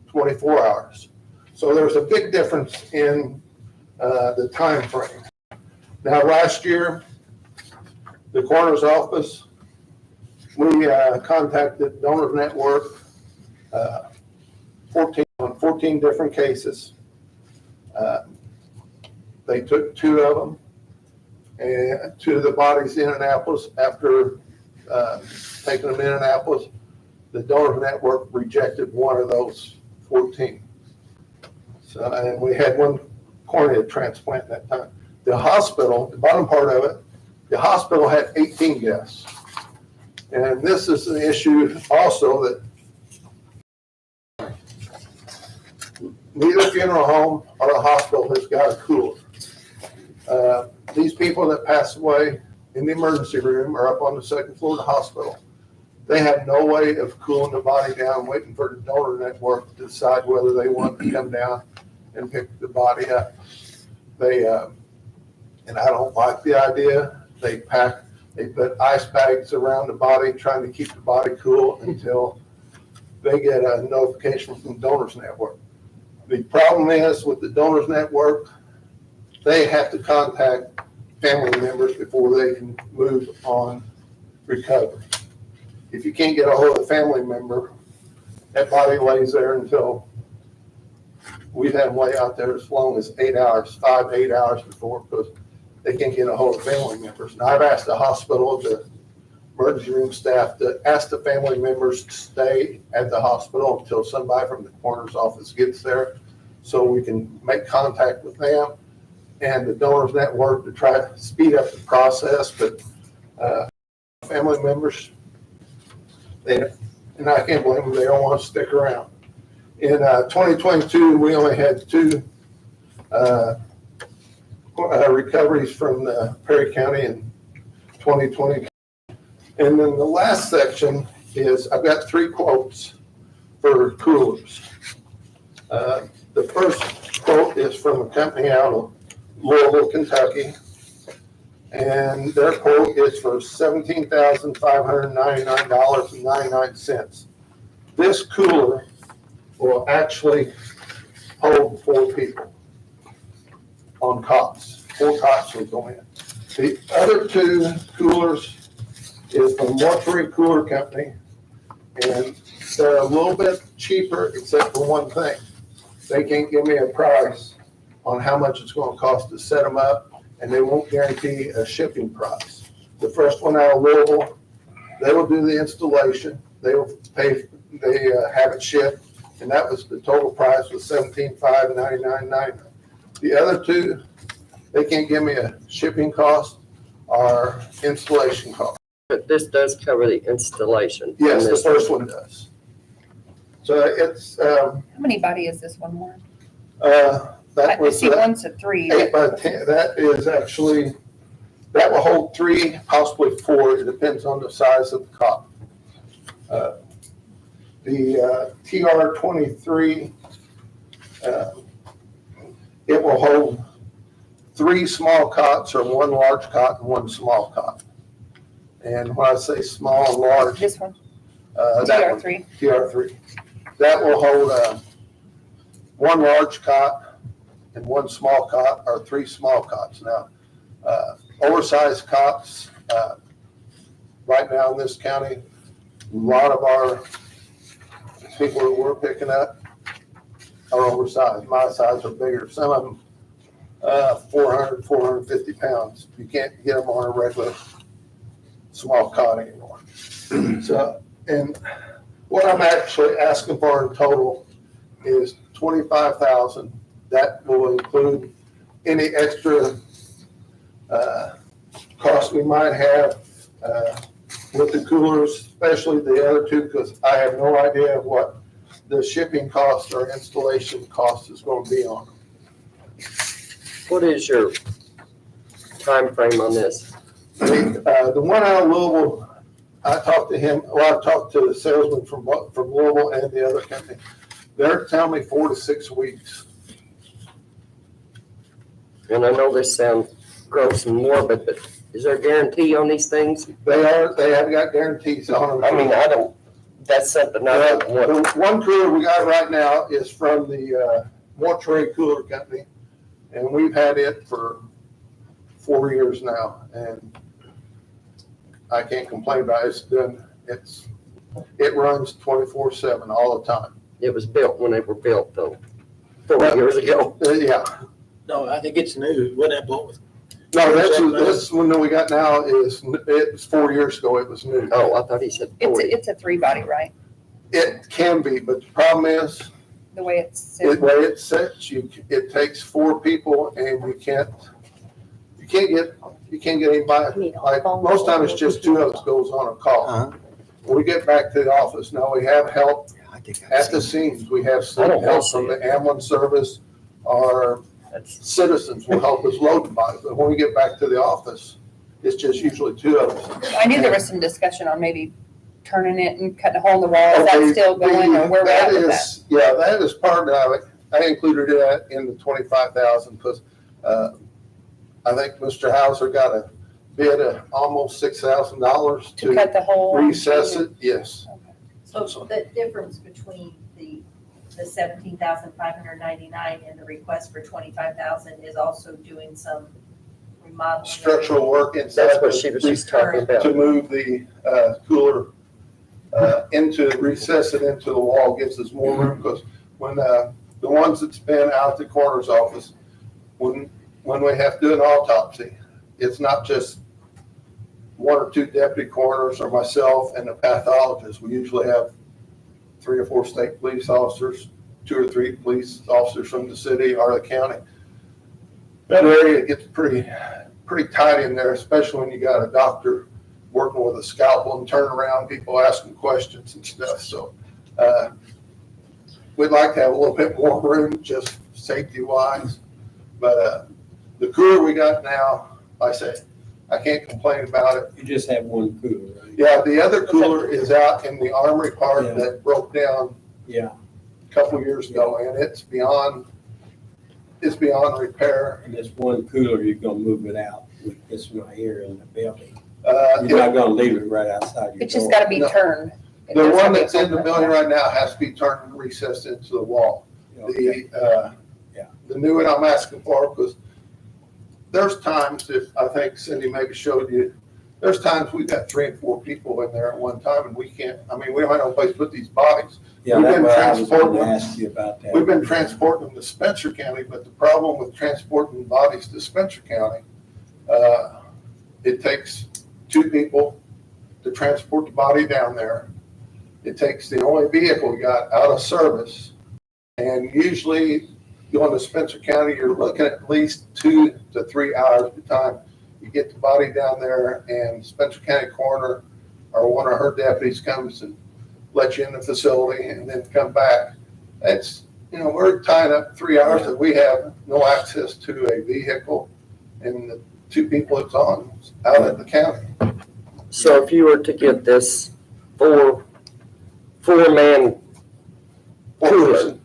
24 hours. So there's a big difference in the time frame. Now, last year, the coroner's office, we contacted Donors Network 14 different cases. They took 2 of them, and 2 of the bodies in Annapolis. After taking them in Annapolis, the Donors Network rejected 1 of those 14. So, and we had 1 cornea transplant that time. The hospital, the bottom part of it, the hospital had 18 deaths. And this is an issue also that neither funeral home or a hospital has got a cooler. These people that pass away in the emergency room are up on the 2nd floor of the hospital. They have no way of cooling the body down, waiting for the donor network to decide whether they want to come down and pick the body up. They, and I don't like the idea. They put ice bags around the body, trying to keep the body cool until they get a notification from the Donors Network. The problem is with the Donors Network, they have to contact family members before they can move on recovery. If you can't get a hold of a family member, that body lays there until we've had them lay out there as long as 8 hours, 5 to 8 hours before, because they can't get a hold of family members. And I've asked the hospital, the emergency room staff, to ask the family members to stay at the hospital until somebody from the coroner's office gets there, so we can make contact with them and the Donors Network to try to speed up the process. But family members, and I can't blame them, they don't want to stick around. In 2022, we only had 2 recoveries from Perry County in 2020. And then the last section is, I've got 3 quotes for coolers. The first quote is from a company out of Louisville, Kentucky. And their quote is for $17,599.99. This cooler will actually hold 4 people on cots. 4 cots will go in. The other 2 coolers is from Mortuary Cooler Company, and they're a little bit cheaper except for one thing. They can't give me a price on how much it's going to cost to set them up, and they won't guarantee a shipping price. The first one out of Louisville, they will do the installation. They will pay. They have it shipped, and that was the total price was $17,599.99. The other 2, they can't give me a shipping cost or installation cost. But this does cover the installation. Yes, the first one does. So it's How many body is this one more? that I was see one's a 3. 8 by 10. That is actually, that will hold 3, possibly 4. It depends on the size of the cot. The TR23, it will hold 3 small cots, or 1 large cot and 1 small cot. And when I say small and large, This one, that one, TR3. TR3, that will hold 1 large cot and 1 small cot, or 3 small cots. Now, oversized cots, right now in this county, a lot of our people that we're picking up are oversized. My size are bigger. Some of them 400, 450 pounds. You can't get them on a regular small cot anymore. So, and what I'm actually asking for in total is $25,000. That will include any extra costs we might have with the coolers, especially the other 2, because I have no idea what the shipping cost or installation cost is going to be on them. What is your time frame on this? The one out of Louisville, I talked to him, well, I talked to the salesman from Louisville and the other company. They're telling me 4 to 6 weeks. And I know this sounds gross and morbid, but is there a guarantee on these things? They have got guarantees on them. I mean, I don't, that's something I don't want. The one cooler we got right now is from the Mortuary Cooler Company, and we've had it for 4 years now, and I can't complain about it. It runs 24/7 all the time. It was built when they were built though, 4 years ago. Yeah. No, I think it's new. What that bought with? No, this one that we got now it's 4 years ago. It was new. Oh, I thought he said It's 40. it's a 3-body, right? It can be, but the problem is, The way it's the way it sits, it takes 4 people, and you can't get anybody. Like, most times it's just 2 of us goes on a call. Uh-huh. When we get back to the office, now we have help I think I've at the seen scenes. We have I don't help see from the ambulance service. Our citizens will help us load the bodies, but when we get back to the office, it's just usually 2 of us. I knew there was some discussion on maybe turning it and cutting a hole in the wall. Is that Okay, still going, or where we're at with that? Yeah, that is part of it. I included that in the 25,000 because I think Mr. Hauser got a bid of almost $6,000 To to cut the hole? recess it. Yes. So the difference between the 17,599 and the request for 25,000 is also doing some remodeling. Structural work inside That's what she was just talking about. to move the cooler recess it into the wall gives us more room because when the ones that's been out at the coroner's office, when we have to do an autopsy, it's not just 1 or 2 deputy coroners or myself and the pathologist. We usually have 3 or 4 state police officers, 2 or 3 police officers from the city or the county. That area gets pretty tight in there, especially when you got a doctor working with a scalpel and turning around people asking questions and stuff. So we'd like to have a little bit more room, just safety wise. But the cooler we got now, like I say, I can't complain about it. You just have one cooler, right? Yeah, the other cooler is out in the armory part Yeah. that broke down Yeah, a couple years ago, and it's beyond repair. and this one cooler, you're gonna move it out with this one here in the building. Uh, You're not gonna leave it right outside your door. It's just gotta be No. turned. It The does one have to be that's in the turned. building right now has to be turned and recessed into the wall. Okay. The new one I'm asking for, because there's times, if, I think Cindy maybe showed you, there's times we've got 3 and 4 people in there at one time, and we can't, I mean, we don't have no place to put these bodies. Yeah, We've that's been what I was gonna transporting- ask you about that. We've been transporting them to Spencer County, but the problem with transporting bodies to Spencer County, it takes 2 people to transport the body down there. It takes the only vehicle we got out of service. And usually going to Spencer County, you're looking at least 2 to 3 hours at a time. You get the body down there and Spencer County coroner or one of her deputies comes and lets you in the facility and then come back. That's, we're tying up 3 hours that we have no access to a vehicle and the 2 people it's on out at the county. So if you were to get this four-man cooler,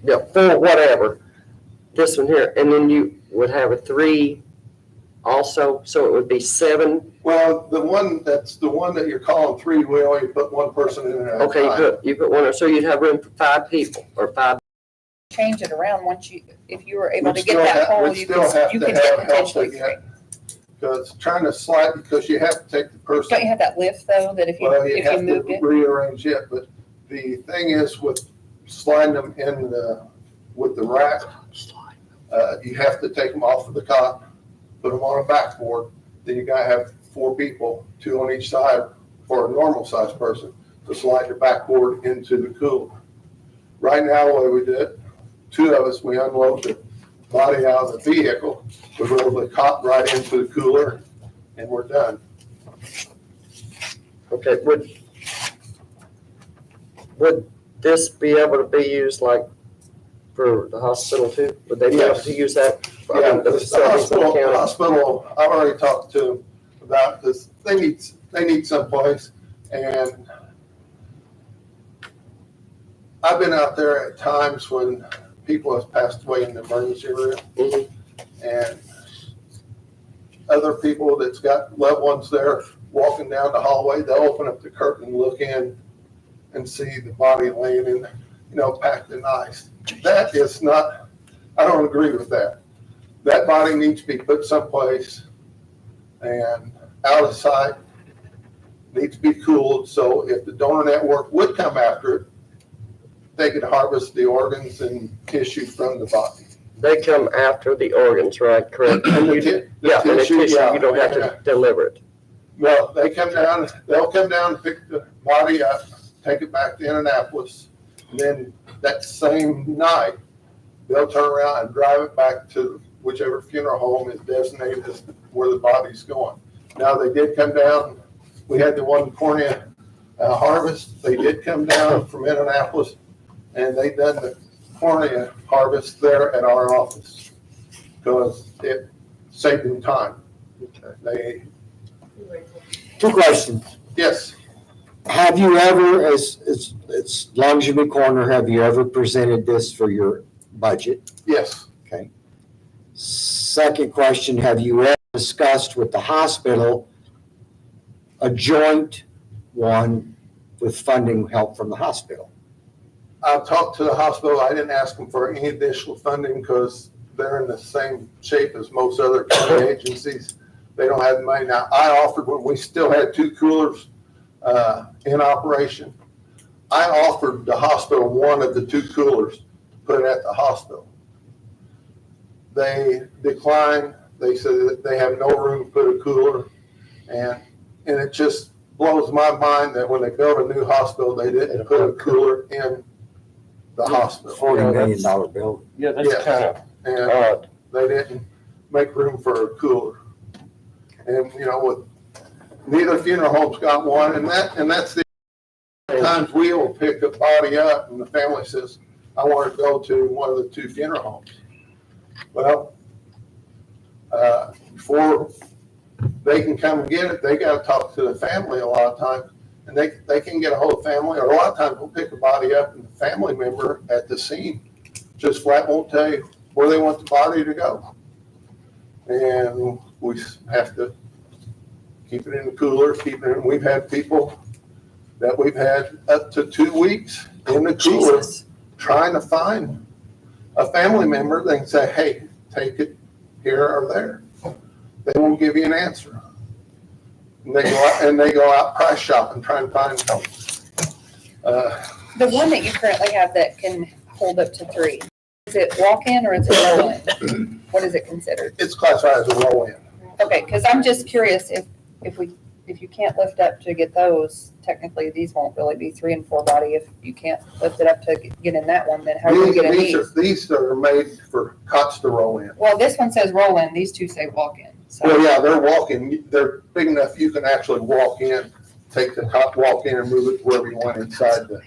yeah, 4 whatever, this one here, and then you would have a 3 also, so it would be 7. Well, the one that you're calling 3, we only put 1 person in there at a Okay, time. you put one, so you'd have room for 5 people or 5. Change it around once if you were able We'd to get still that have- hole, we'd you still have could to get have help potentially again. 3. Because trying to slide, because you have to take the person. Don't you have that lift though, that if you Well, you have moved to it? rearrange it, but the thing is with sliding them with the rack, you have to take them off of the cot, put them on a backboard, then you gotta have 4 people, 2 on each side for a normal sized person to slide the backboard into the cooler. Right now, the way we did it, 2 of us, we unload the body out of the vehicle, we roll the cot right into the cooler, and we're done. Okay, would this be able to be used like for the hospital too? Would they be able to use that? I mean, Yeah, the the facilities in the county? hospital, I've already talked to them about this, they need someplace, and I've been out there at times when people have passed away in the emergency room, Mhm. and other people that's got loved ones there walking down the hallway, they'll open up the curtain and look in and see the body laying in, packed in ice. That is not, I don't agree with that. That body needs to be put someplace and out of sight, needs to be cooled, so if the donor network would come after it, they could harvest the organs and tissue from the body. They come after the organs, right? Correct. And the Yeah, and the tissue, tissue, yeah. you don't have to deliver it. Well, they'll come down, pick the body up, take it back to Indianapolis, and then that same night, they'll turn around and drive it back to whichever funeral home is designated as where the body's going. Now, they did come down, we had the one cornea harvest, they did come down from Indianapolis, and they done the cornea harvest there at our office, because it saved them time. They, Two questions. yes, Have you ever, as long as you've been coroner, have you ever presented this for your budget? yes, Okay. Second question, have you ever discussed with the hospital a joint one with funding help from the hospital? I've talked to the hospital, I didn't ask them for any additional funding, because they're in the same shape as most other county agencies. They don't have the money. Now, I offered, when we still had 2 coolers in operation, I offered the hospital one of the 2 coolers to put at the hospital. They declined. They said that they have no room to put a cooler. And it just blows my mind that when they built a new hospital, they didn't put a cooler in the hospital. $40 million bill. Yeah, that's Yes. kind of And odd. they didn't make room for a cooler. And, with neither funeral home's got one, and that's the times we'll pick a body up and the family says, I want to go to one of the 2 funeral homes. Well, before they can come and get it, they got to talk to the family a lot of times, and they can get a hold of family, or a lot of times we'll pick a body up and the family member at the scene just flat won't tell you where they want the body to go. And we have to keep it in the cooler, we've had people that we've had up to 2 weeks in the cooler trying to find a family member. They can say, hey, take it here or there. They won't give you an answer. And they go out price shopping trying to find them. The one that you currently have that can hold up to 3, is it walk-in or is it roll-in? What is it considered? It's classified as a roll-in. Okay, because I'm just curious if you can't lift up to get those, technically these won't really be 3 and 4 body. If you can't lift it up to get in that one, then how do you get in these? These are made for cots to roll in. Well, this one says roll-in, these 2 say walk-in. Well, So yeah, they're walking, they're big enough, you can actually walk in, take the cot, walk in and move it wherever you want inside so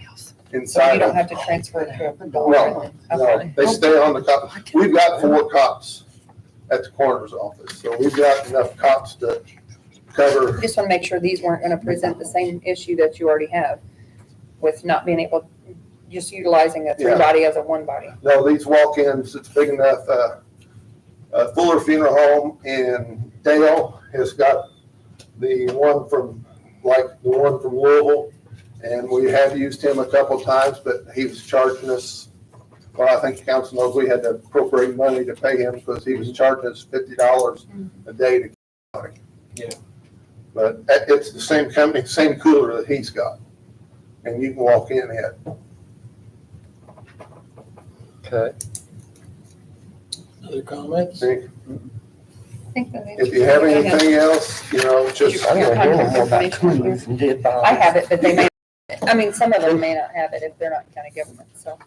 inside. you don't have to transfer it to a door. No, no, they stay on the cot. We've got 4 cots at the coroner's office, so we've got enough cots to cover. Just want to make sure these weren't going to present the same issue that you already have with not being able, just utilizing a 3 body as a 1 body. No, these walk-ins, it's big enough. Fuller Funeral Home in Dale has got the one from Louisville, and we have used him a couple of times, but he was charging us, well, I think the council knows we had to appropriate money to pay him because he was charging us $50 a day to get the body. Yeah. But it's the same company, same cooler that he's got, and you can walk in it. Okay. Other comments? See, I think that if you have anything else, just. I don't know more about coolers than dead bodies. I have it, but they may, some of them may not have it if they're not county government, so.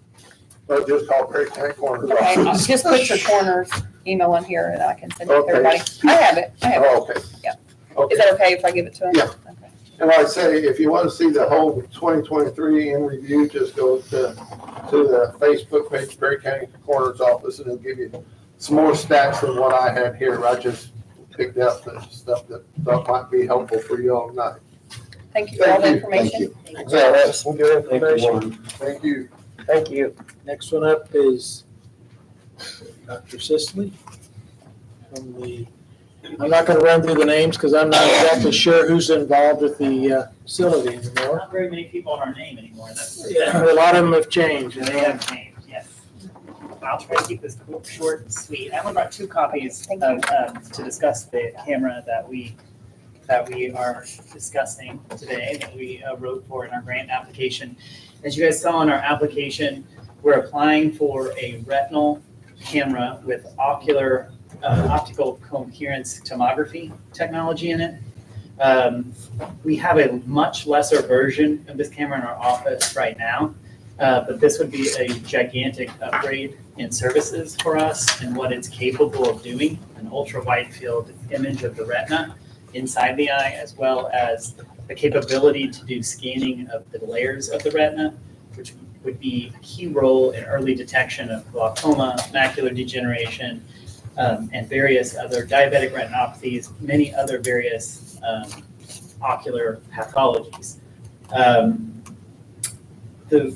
But just call Perry County Coroner's Okay, Office. just put your coroner's email in here and I can send it to Okay. everybody. I have it. Oh, okay. Yeah. Okay. Is that okay if I give it to them? Yeah. Okay. And like I say, if you want to see the whole 2023 in review, just go to the Facebook page, Perry County Coroner's Office, and it'll give you some more stats than what I had here. I just picked out the stuff that thought might be helpful for you all tonight. Thank you for all the Thank information. Yeah, that's some good information. Thank you. Thank you. Next one up is Dr. Sisley from the I'm not gonna run through the names because I'm not exactly sure who's involved with the facility anymore. Not very many people in our name anymore. Yeah, a lot of them have changed. They have changed, yes. I'll try to keep this short and sweet. I only brought 2 copies of, to discuss the camera that we are discussing today, that we wrote for in our grant application. As you guys saw in our application, we're applying for a retinal camera with optical coherence tomography technology in it. We have a much lesser version of this camera in our office right now, but this would be a gigantic upgrade in services for us and what it's capable of doing, an ultra wide field image of the retina inside the eye, as well as the capability to do scanning of the layers of the retina, which would be a key role in early detection of glaucoma, macular degeneration, and various other diabetic retinopathies, many other various ocular pathologies.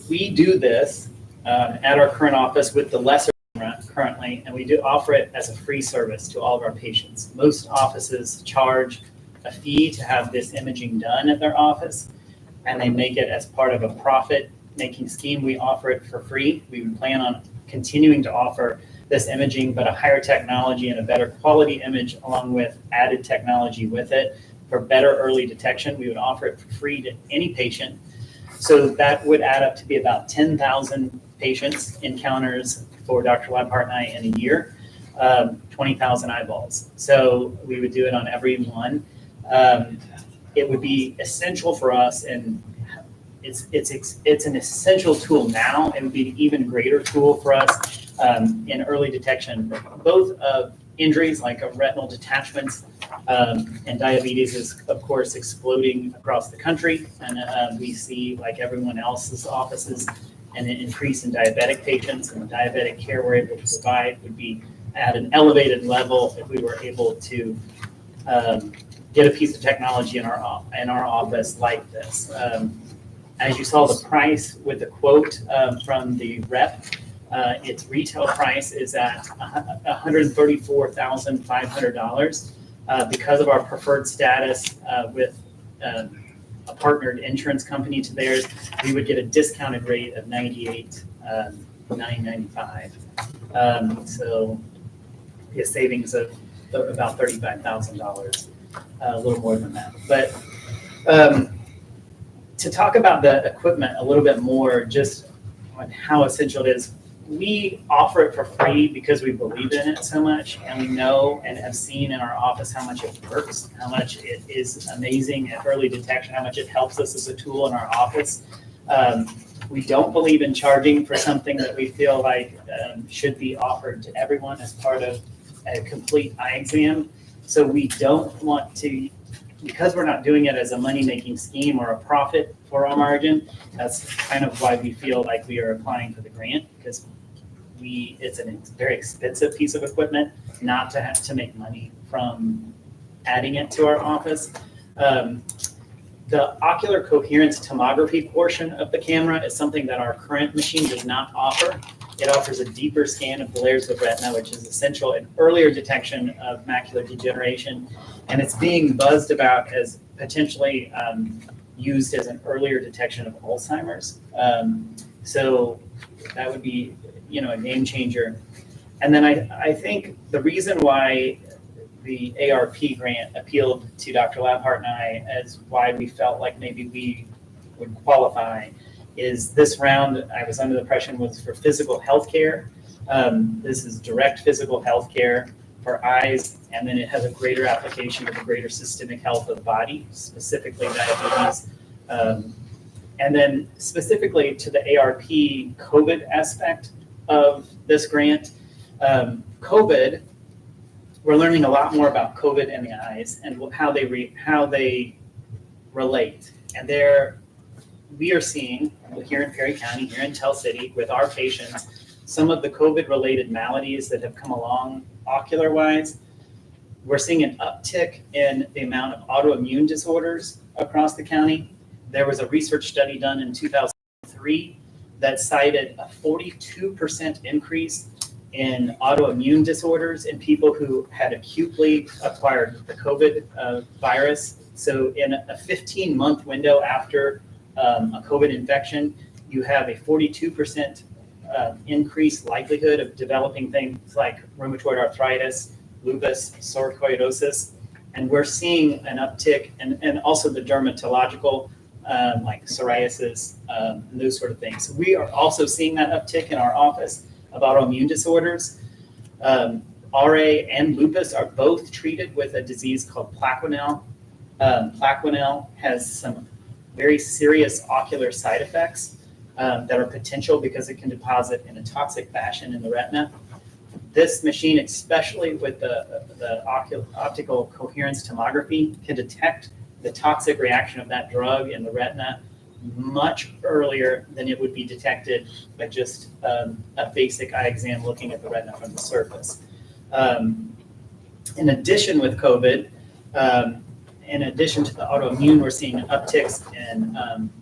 We do this at our current office with the lesser camera currently, and we do offer it as a free service to all of our patients. Most offices charge a fee to have this imaging done at their office, and they make it as part of a profit-making scheme. We offer it for free. We would plan on continuing to offer this imaging, but a higher technology and a better quality image along with added technology with it for better early detection. We would offer it for free to any patient. So that would add up to be about 10,000 patients encounters for Dr. Leibhart and I in a year, 20,000 eyeballs. So we would do it on every one. It would be essential for us, and it's an essential tool now. It would be an even greater tool for us in early detection, both of injuries like retinal detachments, and diabetes is of course exploding across the country, and we see, like everyone else's offices, an increase in diabetic patients, and the diabetic care we're able to provide would be at an elevated level if we were able to get a piece of technology in our office like this. As you saw, the price with the quote from the rep, its retail price is at $134,500. Because of our preferred status with a partnered insurance company to theirs, we would get a discounted rate of $98,995. So a savings of about $35,000, a little more than that. But to talk about the equipment a little bit more, just on how essential it is, we offer it for free because we believe in it so much, and we know and have seen in our office how much it works, how much it is amazing at early detection, how much it helps us as a tool in our office. We don't believe in charging for something that we feel like should be offered to everyone as part of a complete eye exam. So we don't want to, because we're not doing it as a money-making scheme or a profit for our margin. That's kind of why we feel like we are applying for the grant, because it's a very expensive piece of equipment not to have to make money from adding it to our office. The ocular coherence tomography portion of the camera is something that our current machine does not offer. It offers a deeper scan of the layers of retina, which is essential in earlier detection of macular degeneration. And it's being buzzed about as potentially used as an earlier detection of Alzheimer's. So that would be, a game changer. And then I think the reason why the ARP grant appealed to Dr. Leibhart and I as why we felt like maybe we would qualify is this round, I was under the impression, was for physical health care. This is direct physical health care for eyes, and then it has a greater application to the greater systemic health of the body, specifically diabetes. And then specifically to the ARP COVID aspect of this grant. COVID, we're learning a lot more about COVID in the eyes and how they relate. And we are seeing here in Perry County, here in Tell City, with our patients, some of the COVID-related maladies that have come along ocular-wise. We're seeing an uptick in the amount of autoimmune disorders across the county. There was a research study done in 2003 that cited a 42% increase in autoimmune disorders in people who had acutely acquired the COVID virus. So in a 15-month window after a COVID infection, you have a 42% increased likelihood of developing things like rheumatoid arthritis, lupus, sarcoidosis, and we're seeing an uptick, and also the dermatological, like psoriasis, and those sort of things. So we are also seeing that uptick in our office of autoimmune disorders. RA and lupus are both treated with a disease called Plaquenil. Plaquenil has some very serious ocular side effects that are potential because it can deposit in a toxic fashion in the retina. This machine, especially with the optical coherence tomography, can detect the toxic reaction of that drug in the retina much earlier than it would be detected by just a basic eye exam looking at the retina from the surface. In addition with COVID, in addition to the autoimmune, we're seeing upticks in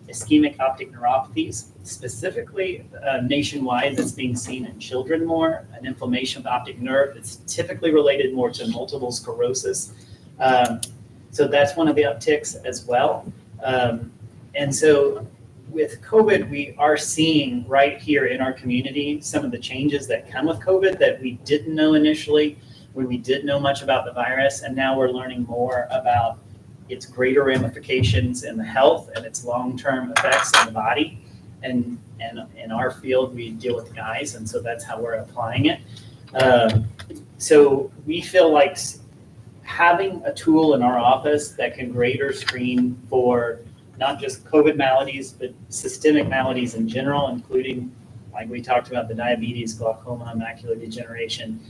ischemic optic neuropathies, specifically nationwide that's being seen in children more, an inflammation of the optic nerve that's typically related more to multiple sclerosis. So that's one of the upticks as well. And so with COVID, we are seeing right here in our community some of the changes that come with COVID that we didn't know initially when we didn't know much about the virus. And now we're learning more about its greater ramifications in the health and its long-term effects on the body. And in our field, we deal with guys, and so that's how we're applying it. So we feel like having a tool in our office that can greater screen for not just COVID maladies, but systemic maladies in general, including, like we talked about, the diabetes, glaucoma, macular degeneration.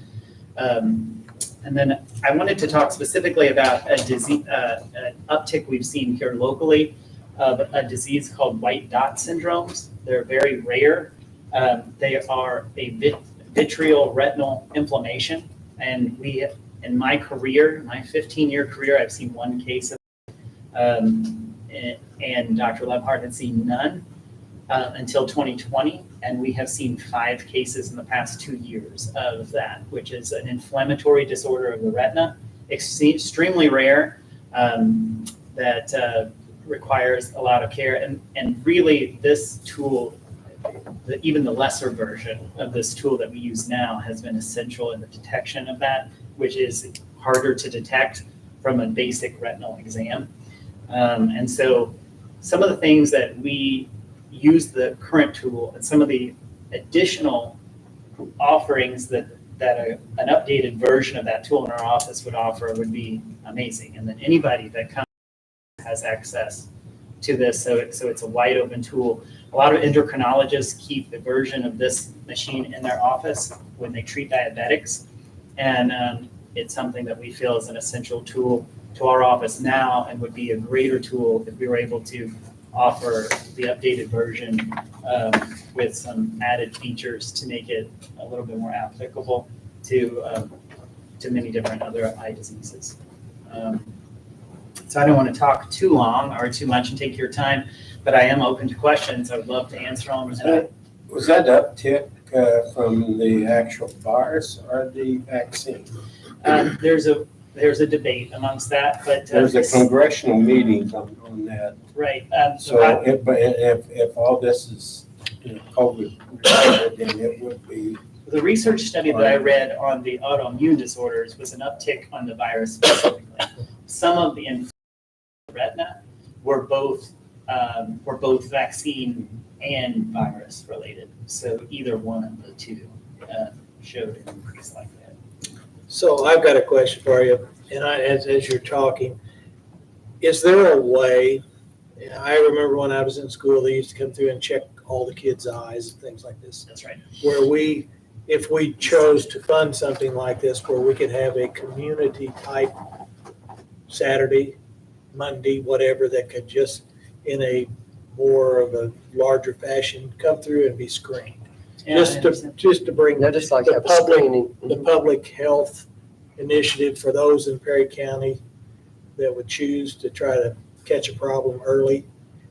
And then I wanted to talk specifically about a disease, an uptick we've seen here locally of a disease called white dot syndromes. They're very rare. They are a vitreal retinal inflammation. And we, in my career, my 15-year career, I've seen one case of it, and Dr. Lebhart had seen none until 2020. And we have seen 5 cases in the past 2 years of that, which is an inflammatory disorder of the retina, extremely rare, that requires a lot of care. And really, this tool, even the lesser version of this tool that we use now, has been essential in the detection of that, which is harder to detect from a basic retinal exam. And so some of the things that we use the current tool and some of the additional offerings that an updated version of that tool in our office would offer would be amazing. And then anybody that comes has access to this. So it's a wide open tool. A lot of endocrinologists keep a version of this machine in their office when they treat diabetics. And it's something that we feel is an essential tool to our office now, and would be a greater tool if we were able to offer the updated version with some added features to make it a little bit more applicable to many different other eye diseases. So I don't want to talk too long or too much and take your time, but I am open to questions. I would love to answer them. Was that uptick from the actual virus or the vaccine? There's a debate amongst that, but There's a congressional meeting on that. Right. So if all this is COVID related, then it would be. The research study that I read on the autoimmune disorders was an uptick on the virus specifically. Some of the retina were both vaccine and virus related. So either one of the two showed an increase like that. So I've got a question for you, and as you're talking, is there a way, I remember when I was in school, they used to come through and check all the kids' eyes and things like this. That's right. Where if we chose to fund something like this, where we could have a community type Saturday, Monday, whatever, that could just in a more of a larger fashion come through and be screened. Yeah, Just to bring They're just like the have a public, screening. the public health initiative for those in Perry County that would choose to try to catch a problem early.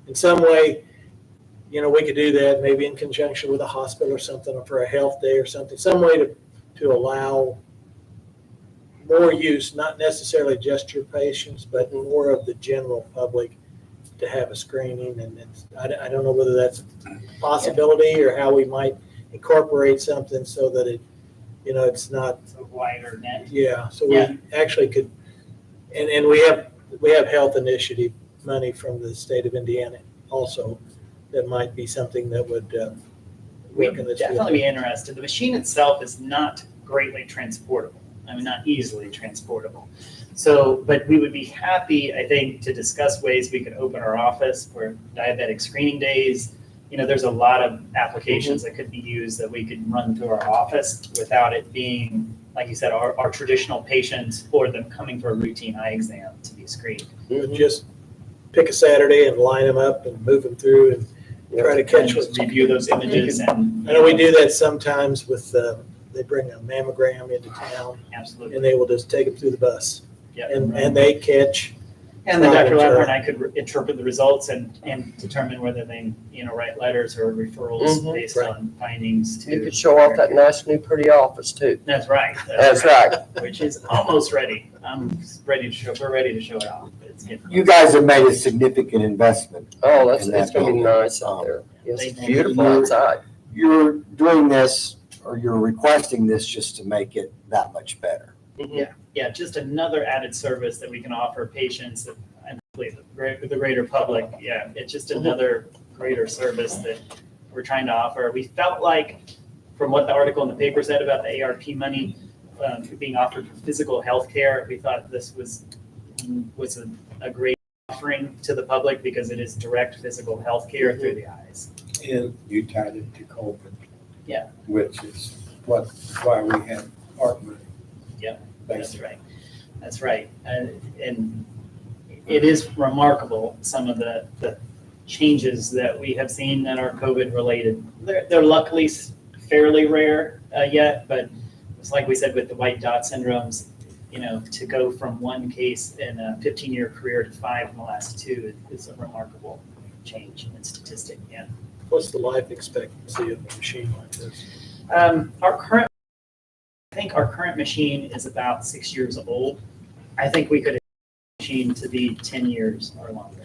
In some way, we could do that maybe in conjunction with a hospital or something, or for a health day or something, some way to to allow more use, not necessarily just your patients, but more of the general public to have a screening. And I don't know whether that's a possibility or how we might incorporate something so that it, it's not, A wider net. yeah, so Yeah. we actually could, and we have health initiative money from the state of Indiana also. That might be something that would We'd work in this definitely field. be interested. The machine itself is not greatly transportable. I mean, not easily transportable. So, but we would be happy, I think, to discuss ways we could open our office for diabetic screening days. There's a lot of applications that could be used that we could run through our office without it being, like you said, our traditional patients or them coming for a routine eye exam to be screened. But just pick a Saturday and line them up and move them through and try to catch And what. just review those images and. I know we do that sometimes with, they bring a mammogram into town Absolutely. and they will just take them through the bus. Yeah. And they catch. And then Dr. problems Lepper or- and I could interpret the results and determine whether they, write letters or referrals Mhm. based Right. on findings to. You could show off that nice new pretty office too. That's right. That's right. Which is almost ready. We're ready to show it off. But it's getting. You guys have made a significant investment. Oh, it's And that gonna be building. nice out there. It's Thank you. beautiful outside. You're doing this, or you're requesting this just to make it that much better. Yeah, just another added service that we can offer patients and hopefully the greater public. Yeah, it's just another greater service that we're trying to offer. We felt like, from what the article in the paper said about the ARP money being offered for physical health care, we thought this was a great offering to the public because it is direct physical health care through the eyes. And you tied it to COVID. Yeah. Which is why we have ARP money. Yeah, that's right. That's right. And it is remarkable, some of the changes that we have seen that are COVID related. They're luckily fairly rare yet, but it's like we said with the white dot syndromes, to go from one case in a 15-year career to 5 in the last 2 is a remarkable change in statistic. Yeah. What's the life expectancy of a machine like this? I think our current machine is about 6 years old. I think we could have a machine to be 10 years or longer.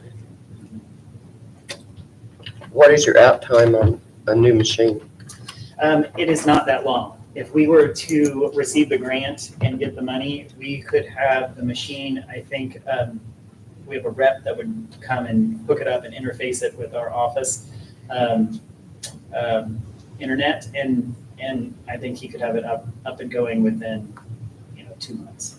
What is your out time on a new machine? It is not that long. If we were to receive the grant and get the money, we could have the machine, I think, we have a rep that would come and hook it up and interface it with our office internet, and I think he could have it up and going within 2 months.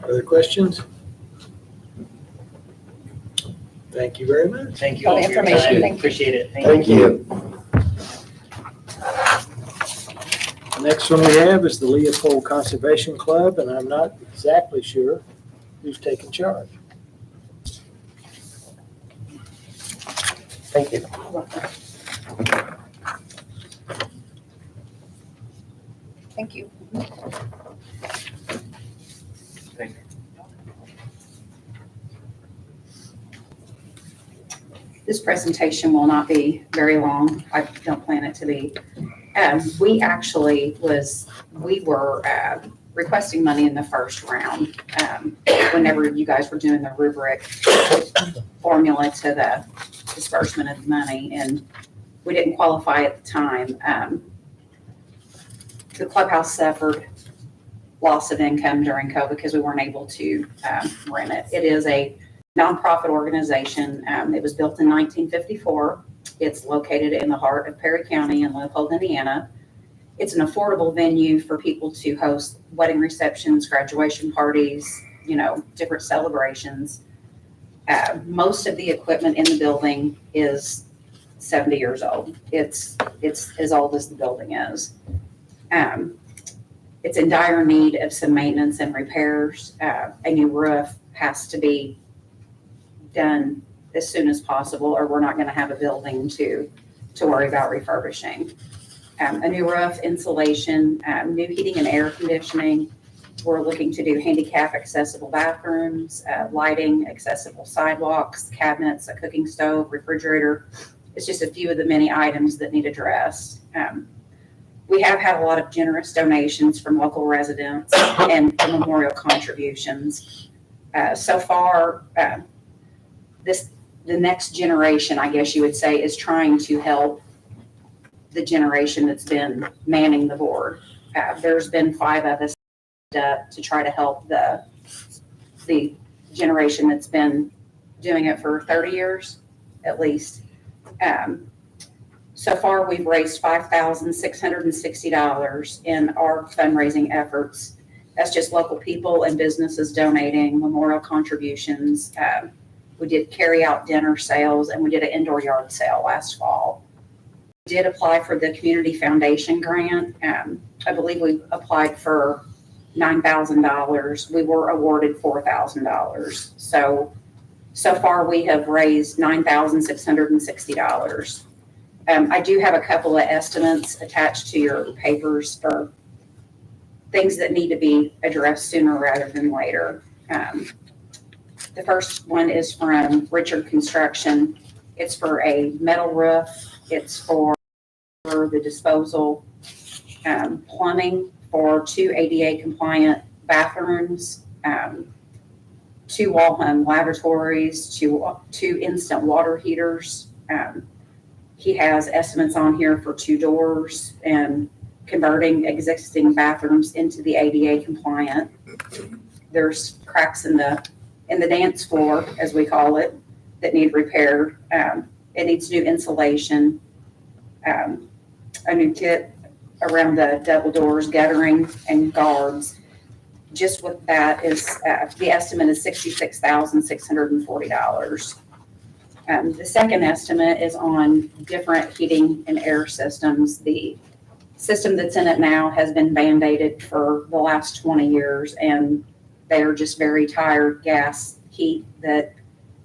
Other questions? Thank you very much. Thank you All all the for your information. time. Thank you. Appreciate it. Thank you. The next one we have is the Leopold Conservation Club, and I'm not exactly sure who's taking charge. Thank you. Thank you. This presentation will not be very long. I don't plan it to be. We were requesting money in the first round whenever you guys were doing the rubric formula to the disbursement of the money, and we didn't qualify at the time. The clubhouse suffered loss of income during COVID because we weren't able to rent it. It is a nonprofit organization. It was built in 1954. It's located in the heart of Perry County in Leopold, Indiana. It's an affordable venue for people to host wedding receptions, graduation parties, different celebrations. Most of the equipment in the building is 70 years old. It's as old as the building is. It's in dire need of some maintenance and repairs. A new roof has to be done as soon as possible, or we're not going to have a building to worry about refurbishing. A new roof, insulation, new heating and air conditioning. We're looking to do handicap accessible bathrooms, lighting, accessible sidewalks, cabinets, a cooking stove, refrigerator, It's just a few of the many items that need addressed. We have had a lot of generous donations from local residents and memorial contributions. So far, the next generation, I guess you would say, is trying to help the generation that's been manning the board. There's been 5 of us to try to help the generation that's been doing it for 30 years, at least. So far, we've raised $5,660 in our fundraising efforts. That's just local people and businesses donating, memorial contributions. We did carry out dinner sales, and we did an indoor yard sale last fall. We did apply for the Community Foundation grant. I believe we applied for $9,000. We were awarded $4,000. So far, we have raised $9,660. I do have a couple of estimates attached to your papers for things that need to be addressed sooner rather than later. The first one is from Richard Construction. It's for a metal roof. It's for the disposal, plumbing for 2 ADA compliant bathrooms, 2 wall-hung lavatories, 2 instant water heaters. He has estimates on here for 2 doors and converting existing bathrooms into the ADA compliant. There's cracks in the dance floor, as we call it, that need repaired. It needs new insulation, a new kit around the double doors, guttering, and guards. Just with that is, the estimate is $66,640. The second estimate is on different heating and air systems. The system that's in it now has been band-aided for the last 20 years, and they are just very tired gas heat that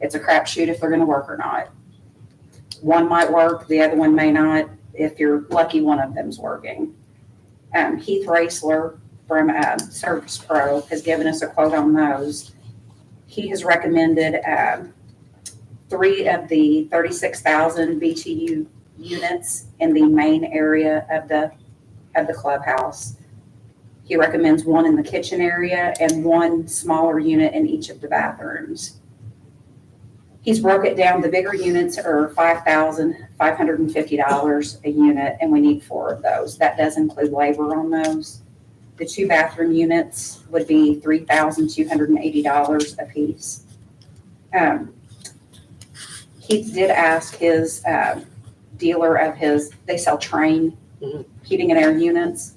it's a crapshoot if they're going to work or not. One might work, the other one may not. If you're lucky, one of them's working. Heath Raisler from Service Pro has given us a quote on those. He has recommended 3 of the 36,000 BTU units in the main area of the clubhouse. He recommends 1 in the kitchen area and 1 smaller unit in each of the bathrooms. He's broke it down. The bigger units are $5,550 a unit, and we need 4 of those. That does include labor on those. The 2 bathroom units would be $3,280 a piece. Keith did ask his dealer of his, they sell Train heating and air units.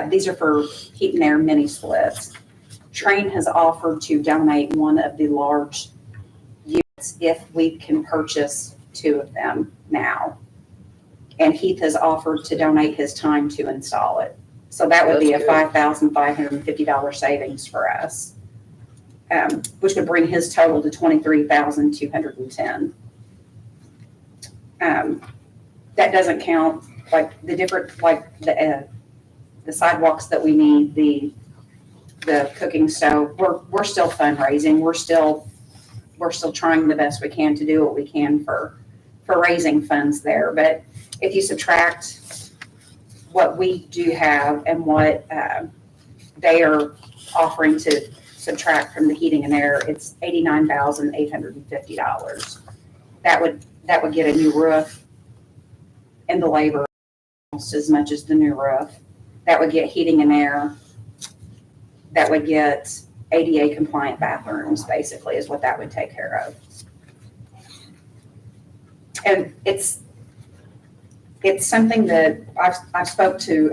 These are for heat and air mini splits. Train has offered to donate 1 of the large units if we can purchase 2 of them now. And Heath has offered to donate his time to install it. So that would be a $5,550 savings for us, which would bring his total to $23,210. That doesn't count like the different, like the sidewalks that we need, the cooking stove. We're still fundraising. We're still trying the best we can to do what we can for raising funds there. But if you subtract what we do have and what they are offering to subtract from the heating and air, it's $89,850. That would get a new roof and the labor almost as much as the new roof. That would get heating and air. That would get ADA compliant bathrooms, basically, is what that would take care of. And it's something that I've spoke to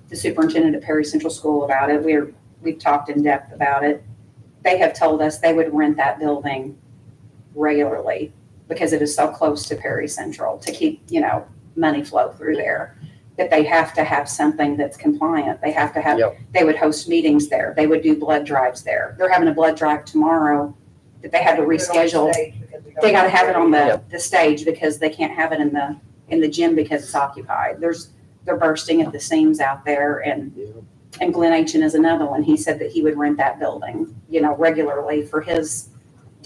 the superintendent at Perry Central School about it. We've talked in depth about it. They have told us they would rent that building regularly because it is so close to Perry Central to keep, money flow through there. That they have to have something that's compliant. They have to have, They would host meetings there. They would do blood drives there. They're having a blood drive tomorrow that they had to reschedule. They got to have it on the stage because they can't have it in the gym because it's occupied. They're bursting at the seams out there, and Glenn Aitchen is another one. He said that he would rent that building, regularly for his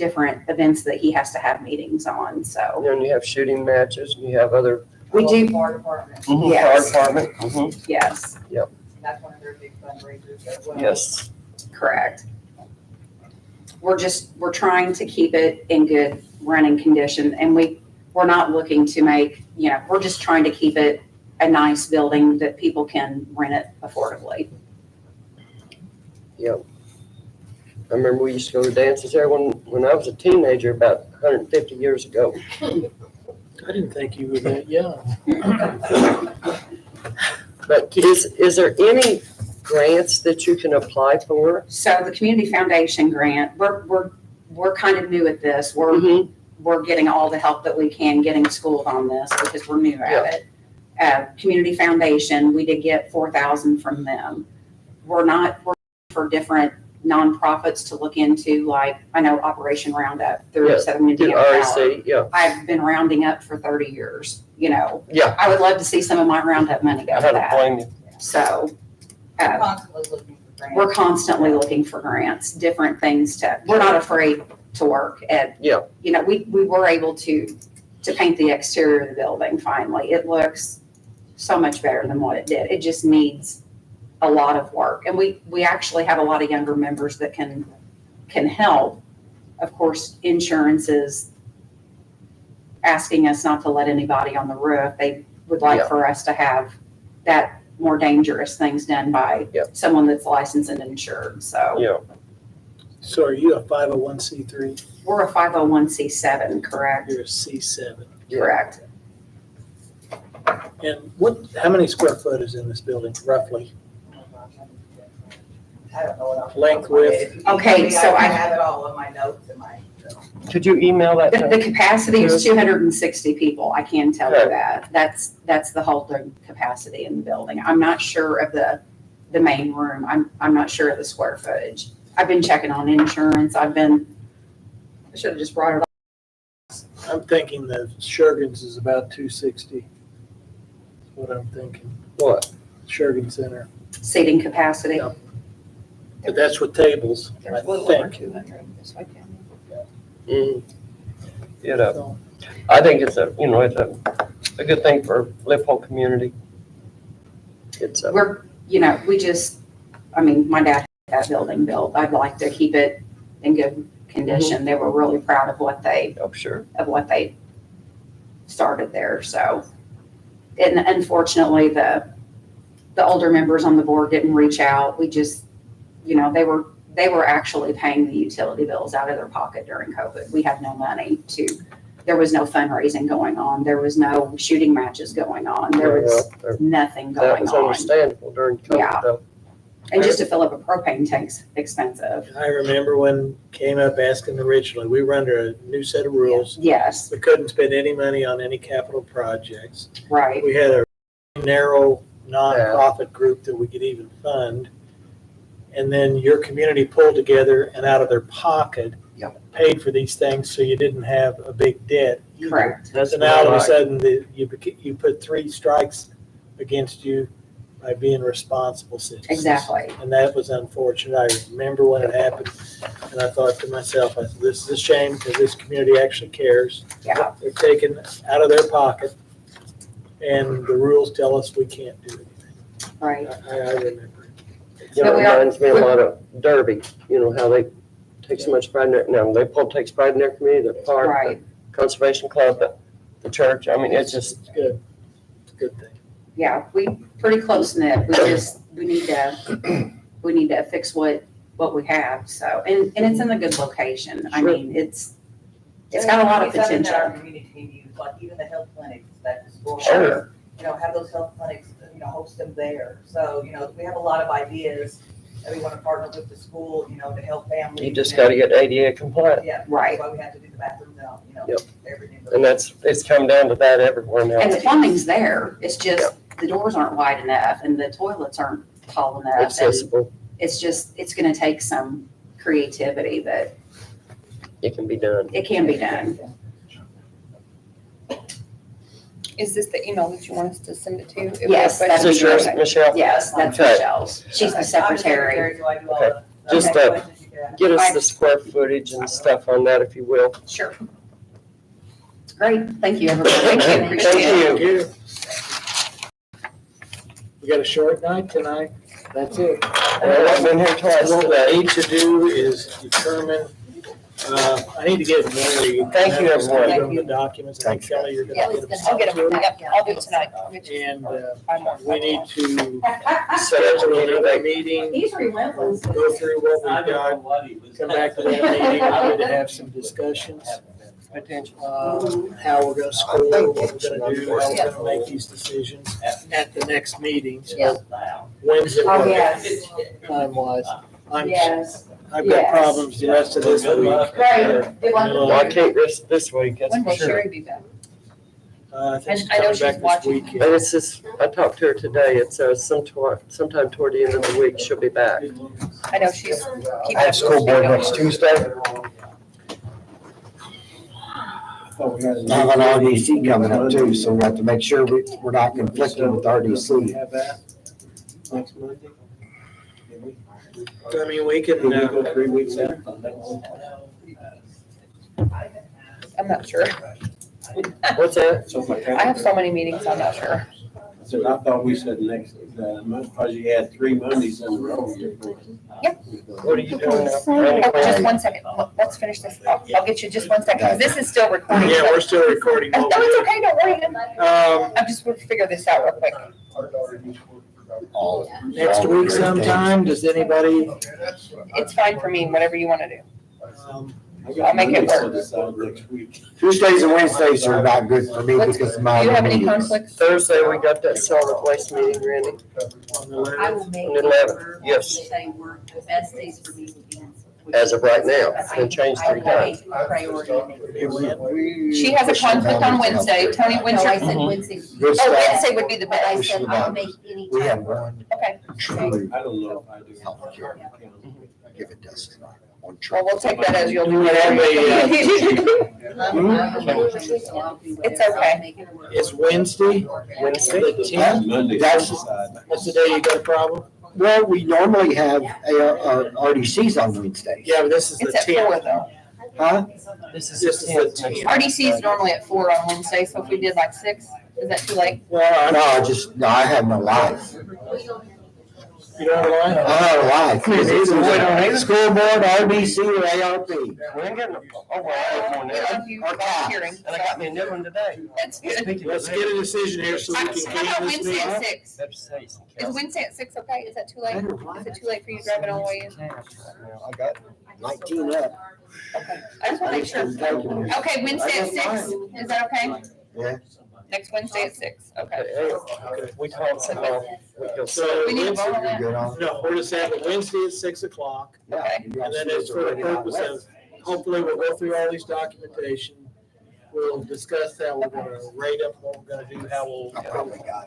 different events that he has to have meetings on, so. And you have shooting matches, and you have other. We do, Fire department, Fire Yes. department. Mhm. yes, that's one of their big fundraisers as well. Yes. correct. We're trying to keep it in good running condition, and we're not looking to make, we're just trying to keep it a nice building that people can rent it affordably. I remember we used to go to dances there when I was a teenager about 150 years ago. I didn't think you were that young. But is there any grants that you can apply for? So the community foundation grant, we're kind of new at this. Mhm. We're getting all the help that we can, getting schooled on this because we're new at it. Community foundation, we did get 4,000 from them. We're for different nonprofits to look into, like, I know Operation Roundup through Yeah, Southern Through Indiana Power. REC, yeah. I've been rounding up for 30 years, Yeah, I would love to see some of my roundup money go I to don't that. blame you. So, We're constantly looking for grants. we're constantly looking for grants, different things we're not afraid to work at. Yeah. We were able to paint the exterior of the building finally. It looks so much better than what it did. It just needs a lot of work. And we actually have a lot of younger members that can help. Of course, insurance is asking us not to let anybody on the roof. They would like Yeah. for us to have that more dangerous things done by Yeah. someone that's licensed and insured. So Yeah. So are you a 501c3? we're a 501c7, correct? You're a C7. Yeah. Correct. And how many square foot is in this building roughly? I don't know what else. Length, width? Okay, so I I- have it all in my notes and my. Could you email that to The capacity is 260 people. I can tell you Okay. that. That's the holding capacity in the building. I'm not sure of the main room. I'm not sure of the square footage. I've been checking on insurance. I should have just brought it up. I'm thinking the Shergans is about 260. That's what I'm thinking. what? Shergan Center. Seating capacity. Yeah. But that's with tables, I There's a little over think. 200 this weekend. Mm. So, I think it's a good thing for Liverpool community. It's a, My dad had that building built. I'd like to keep it in good condition. They were really proud of what they I'm sure. started there, so. And unfortunately, the older members on the board didn't reach out. We just, they were actually paying the utility bills out of their pocket during COVID. We had no money there was no fundraising going on. There was no shooting matches going on. There was nothing That going was on. understandable during Yeah. COVID though. And just to fill up a propane tank's expensive. I remember when came up asking originally, we were under a new set of rules. Yes, We couldn't spend any money on any capital projects. right. We had a narrow nonprofit group that we could even fund. And then your community pulled together and out of their pocket paid for these things, so you didn't have a big debt either. Correct. That's So now all of a right. sudden, you put 3 strikes against you by being responsible citizens. Exactly. And that was unfortunate. I remember when it happened, and I thought to myself, this is a shame because this community actually cares. Yeah. They're taken out of their pocket, and the rules tell us we can't do anything. Right. I remember. It But we are- reminds me a lot of Derby, how they take so much pride in their, now Leopold takes pride in their community, their park, Right. the conservation club, the church. I mean, it's just, It's good. It's a good thing. Yeah, we pretty close knit. We need to fix what we have. So, and it's in a good location. I Sure. mean, it's got a lot of Something that our potential. community can use, like even the health clinics that the school Sure. has, have those health clinics, host them there. So, we have a lot of ideas that we want to partner with the school, to help families. you just gotta get ADA compliant. Yeah. Right. That's why we have to do the bathrooms out, Yep. everything. And it's come down to that everywhere now. And the plumbing's there. It's just the doors aren't wide enough and the toilets aren't tall enough. And Accessible, it's going to take some creativity, but it can be done. it can be done. Is this the email that you want us to send it to? If we have Yes, questions? Is this yours, Okay. Michelle? Yes, that's Okay. Michelle's. She's the secretary. So I do all Okay. the. Just, questions you get us the square footage and stuff on that, if you will. Sure. Great, thank you, everybody. Thank you. Appreciate it. Thank you. We got a short night tonight. That's it. Well, I've been here twice What today. we need to do is determine, I need to get Mary. Thank you, everyone. Get the documents. I think Kelly, you're Yeah, gonna get them. I'll get them, yep, I'll do it tonight. I'll get you- And I'm on. we need to Set up schedule a meeting. another meeting, He's relentless. go through what we've got, come back to that meeting, we need to have some discussions. How we're gonna score, what we're gonna do, how we're gonna make these decisions at the next meeting. Yeah. So when's it Oh, work, yes. time wise? Yes. I've got Yes. problems the rest of this week. Right. Well, I can't risk this week, that's When for will sure. Sherry be back? I think she's I know coming she's back this watching. weekend. And it's just, I talked to her today, it's sometime toward the end of the week, she'll be back. I know she's I keeping have up. school board next Tuesday. I have an RDC coming up too, so we have to make sure we're not conflicting with RDC. Have that next Monday? I mean, we can, Can we go 3 weeks out? I'm not sure. What's that? So my I have so many meetings, I'm not sure. So I thought we said next, month, because you had 3 Mondays in a row. Yep. What are you doing now? Oh, just one second. Let's finish this. I'll get you just one second, because this is still recording. yeah, we're still recording. No, it's okay, don't worry. Um, I'm just, we'll figure this out real quick. next week sometime, does anybody? It's fine for me, whatever you want to do. um, I'll make it work. Decide next week. Tuesdays and Wednesdays are not good for me Let's- because of Do my you have other any meetings. conflicts? Thursday, we got that solid waste meeting, Randy. On the I 11th? will make On the 11th, sure yes. that they work, the best days for me would be. As of right now, it's been changed 3 times. Priority. She has a conflict on Wednesday. Tony, No, when's I your, said Mhm. Wednesday, Good oh, stuff. Wednesday would be the but I best. said I'll make any We have time work. one Okay. true, I don't know if I do. Healthcare. give it to us. One true. Well, we'll take that as you'll do We have whatever. It's okay. It's Wednesday, Wednesday? the 10th. Monday. That's- What's the day you got a problem? Well, we normally have RDCs on Wednesdays. Yeah, but this is the It's at 4 10th. though. Huh? This is This is the 10th. RDC is normally at 4 on Wednesday, so if we did like 6, is that too late? Well, No, I have no life. you don't have a line? I have a life. Me neither. We don't either. School board, RDC, or ARP. We ain't getting, oh, well, I have one I now. love you volunteering. And I got me a new one today. That's good. Speaking of Let's that, get a decision here so we can How about gain this Wednesday at meeting. 6? better say some Is Kelsey. Wednesday at 6 okay? Is that too late? Is it too late for you driving all the way in? I got 19 up. Okay. I just want to make sure. Okay, Wednesday at 6, is that okay? Yeah. Next Wednesday at 6, okay. Hey, we told him, no, we go. So We need to vote on Wednesday, that? Good on. no, we're just having Wednesday at 6 o'clock. Okay. And then it's for the purpose of, hopefully we'll go through all these documentation. We'll discuss how we're gonna rate them, what we're gonna do, how we'll go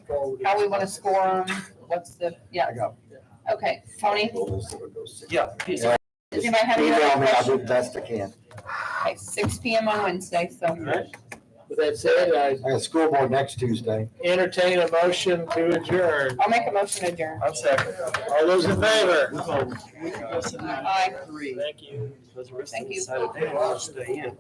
forward. How we want to score them, what's the, yeah, I got. okay. Tony, Yeah. does anybody have any Email other me, I'll do questions? the best I can. Okay, 6 PM on Wednesday, so. All right. With that said, I I got school board next Tuesday. entertain a motion to adjourn. I'll make a motion to adjourn. I'm second. All those in favor? Aye. Thank you. Those rest of Thank the you. decided they want to stay in.